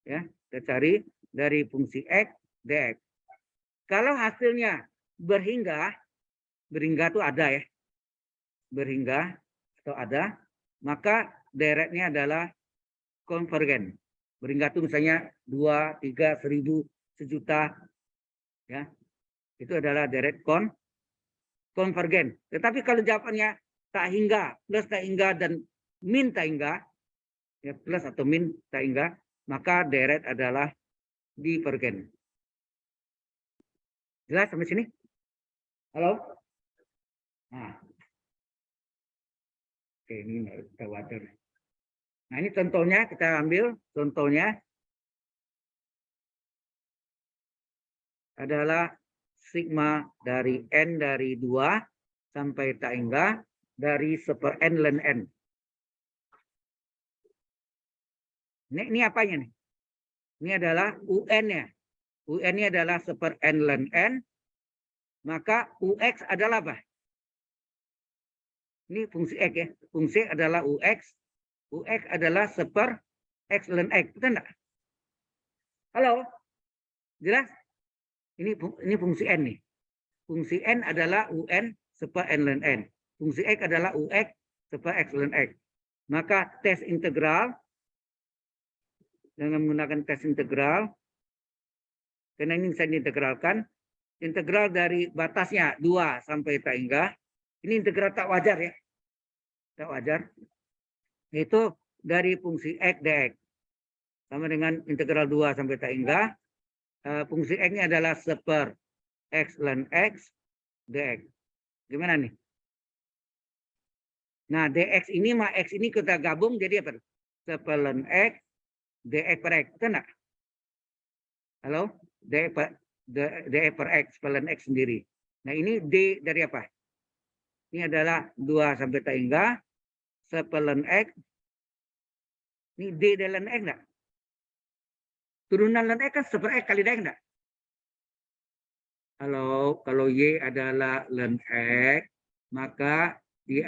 Ya, kita cari dari fungsi X, dx. Kalau hasilnya berhingga itu ada ya, berhingga atau ada, maka deretnya adalah konvergen. Berhingga itu misalnya 2, 3, 1000, 1.000.000, ya, itu adalah deret konvergen. Tetapi kalau jawabannya tak hingga, plus tak hingga, dan min tak hingga, ya, plus atau min tak hingga, maka deret adalah divergen. Jelas sampai sini? Halo? Nah. Oke, ini kita wajar. Nah, ini contohnya, kita ambil contohnya adalah sigma dari N dari 2 sampai tak hingga dari 1/n ln N. Ini apanya nih? Ini adalah UN-nya. UN-nya adalah 1/n ln N. Maka UX adalah apa? Ini fungsi X ya. Fungsi adalah UX. UX adalah 1/x ln X. Betul enggak? Halo? Jelas? Ini fungsi N nih. Fungsi N adalah UN 1/n ln N. Fungsi X adalah UX 1/x ln X. Maka tes integral dengan menggunakan tes integral, karena ini bisa diintegralkan, integral dari batasnya 2 sampai tak hingga, ini integral tak wajar ya, tak wajar, yaitu dari fungsi X dx, sama dengan integral 2 sampai tak hingga, fungsi X-nya adalah 1/x ln X dx. Gimana nih? Nah, dx ini sama X ini kita gabung jadi apa? 1 ln X dx per X, betul enggak? Halo? dx per X, ln X sendiri. Nah, ini D dari apa? Ini adalah 2 sampai tak hingga, 1 ln X. Ini D dari ln X enggak? Turunan ln X kan 1/x kali dx enggak? Kalau Y adalah ln X, maka Y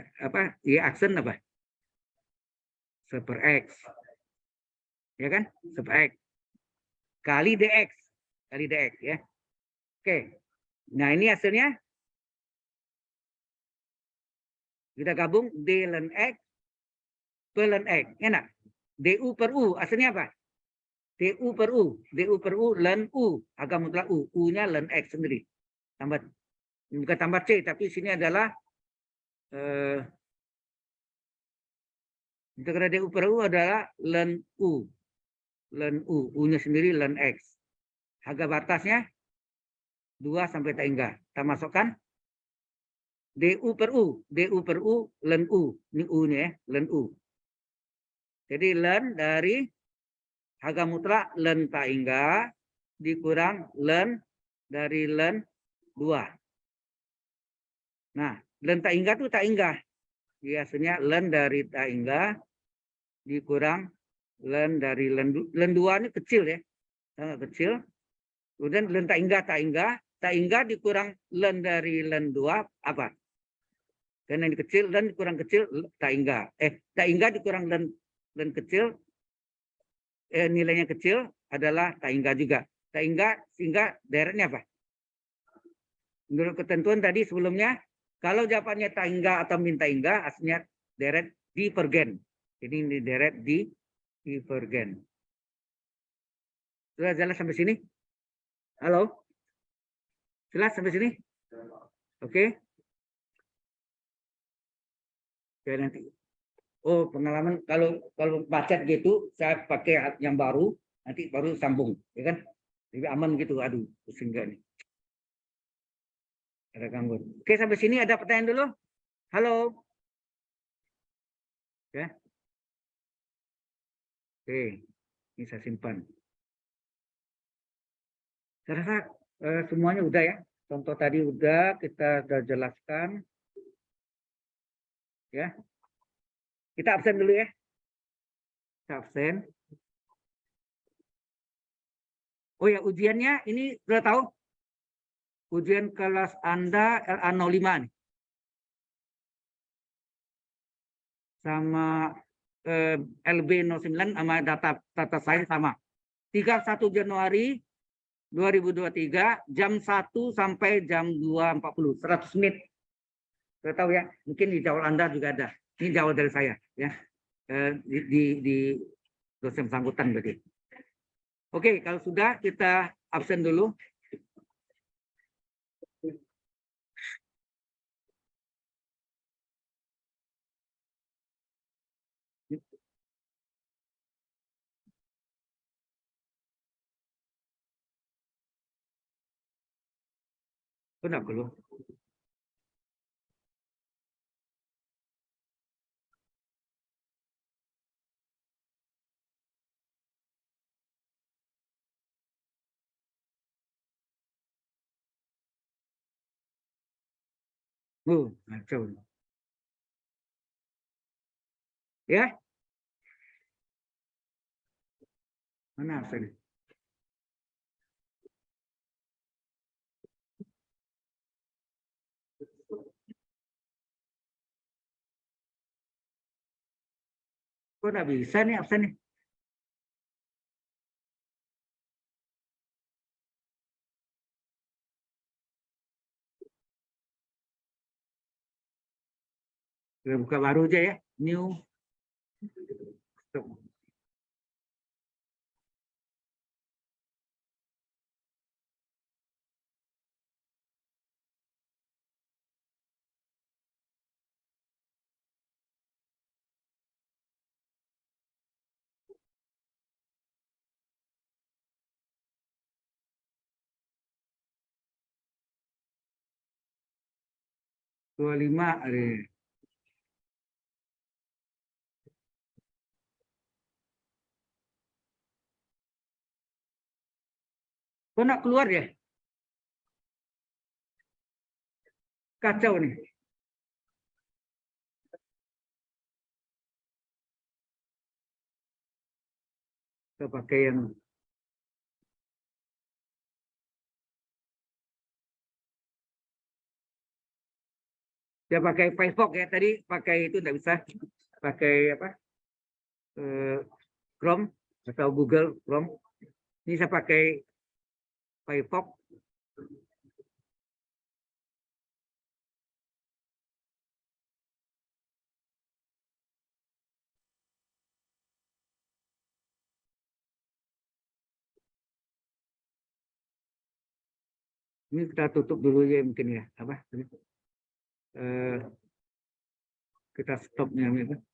aksen apa? 1/x. Ya kan? 1/x. Kali dx. Kali dx ya. Oke. Nah, ini hasilnya kita gabung D ln X per ln X. Ya enggak? DU per U. Hasilnya apa? DU per U. DU per U ln U. Agak mutlak U. U-nya ln X sendiri. Tambah, bukan tambah C, tapi sini adalah integral DU per U adalah ln U. Ln U. U-nya sendiri ln X. Harga batasnya 2 sampai tak hingga. Kita masukkan DU per U. DU per U ln U. Ini U-nya ya, ln U. Jadi ln dari harga mutlak ln tak hingga dikurang ln dari ln 2. Nah, ln tak hingga itu tak hingga. Biasanya ln dari tak hingga dikurang ln dari ln 2 ini kecil ya. Sangat kecil. Kemudian ln tak hingga dikurang ln dari ln 2 apa? Karena ini kecil, ln dikurang kecil tak hingga. Tak hingga dikurang ln kecil, nilainya kecil adalah tak hingga juga. Tak hingga sehingga deretnya apa? Menurut ketentuan tadi sebelumnya, kalau jawabannya tak hingga atau min tak hingga, hasilnya deret divergen. Jadi ini deret divergen. Sudah jelas sampai sini? Halo? Jelas sampai sini? Oke. Oke, nanti. Oh, pengalaman kalau macet gitu, saya pakai yang baru, nanti baru sambung, ya kan? Lebih aman gitu. Aduh, pusing gak nih? Ada gangguan. Oke, sampai sini ada pertanyaan dulu? Halo? Ya. Oke, ini saya simpan. Saya rasa semuanya udah ya. Contoh tadi udah, kita sudah jelaskan. Ya. Kita absen dulu ya. Kita absen. Oh ya, ujiannya ini sudah tahu? Ujian kelas Anda LA05 nih. Sama LB09 sama data sains sama. 31 Januari 2023 jam 1 sampai jam 2.40, 100 menit. Sudah tahu ya? Mungkin di jadwal Anda juga ada. Ini jadwal dari saya ya. Di dosen bersangkutan berarti. Oke, kalau sudah kita absen dulu. Enggak perlu. Ngaco. Ya, mana absen? Kok nggak bisa nih absen nih? Kita buka baru aja ya. New. 25 ada. Kok nak keluar ya? Kacau nih. Kita pakai yang dia pakai Firefox ya, tadi pakai itu enggak bisa. Pakai apa? Chrome atau Google Chrome. Ini saya pakai Firefox. Ini kita tutup dulu ya mungkin ya. Apa? Kita stopnya gitu.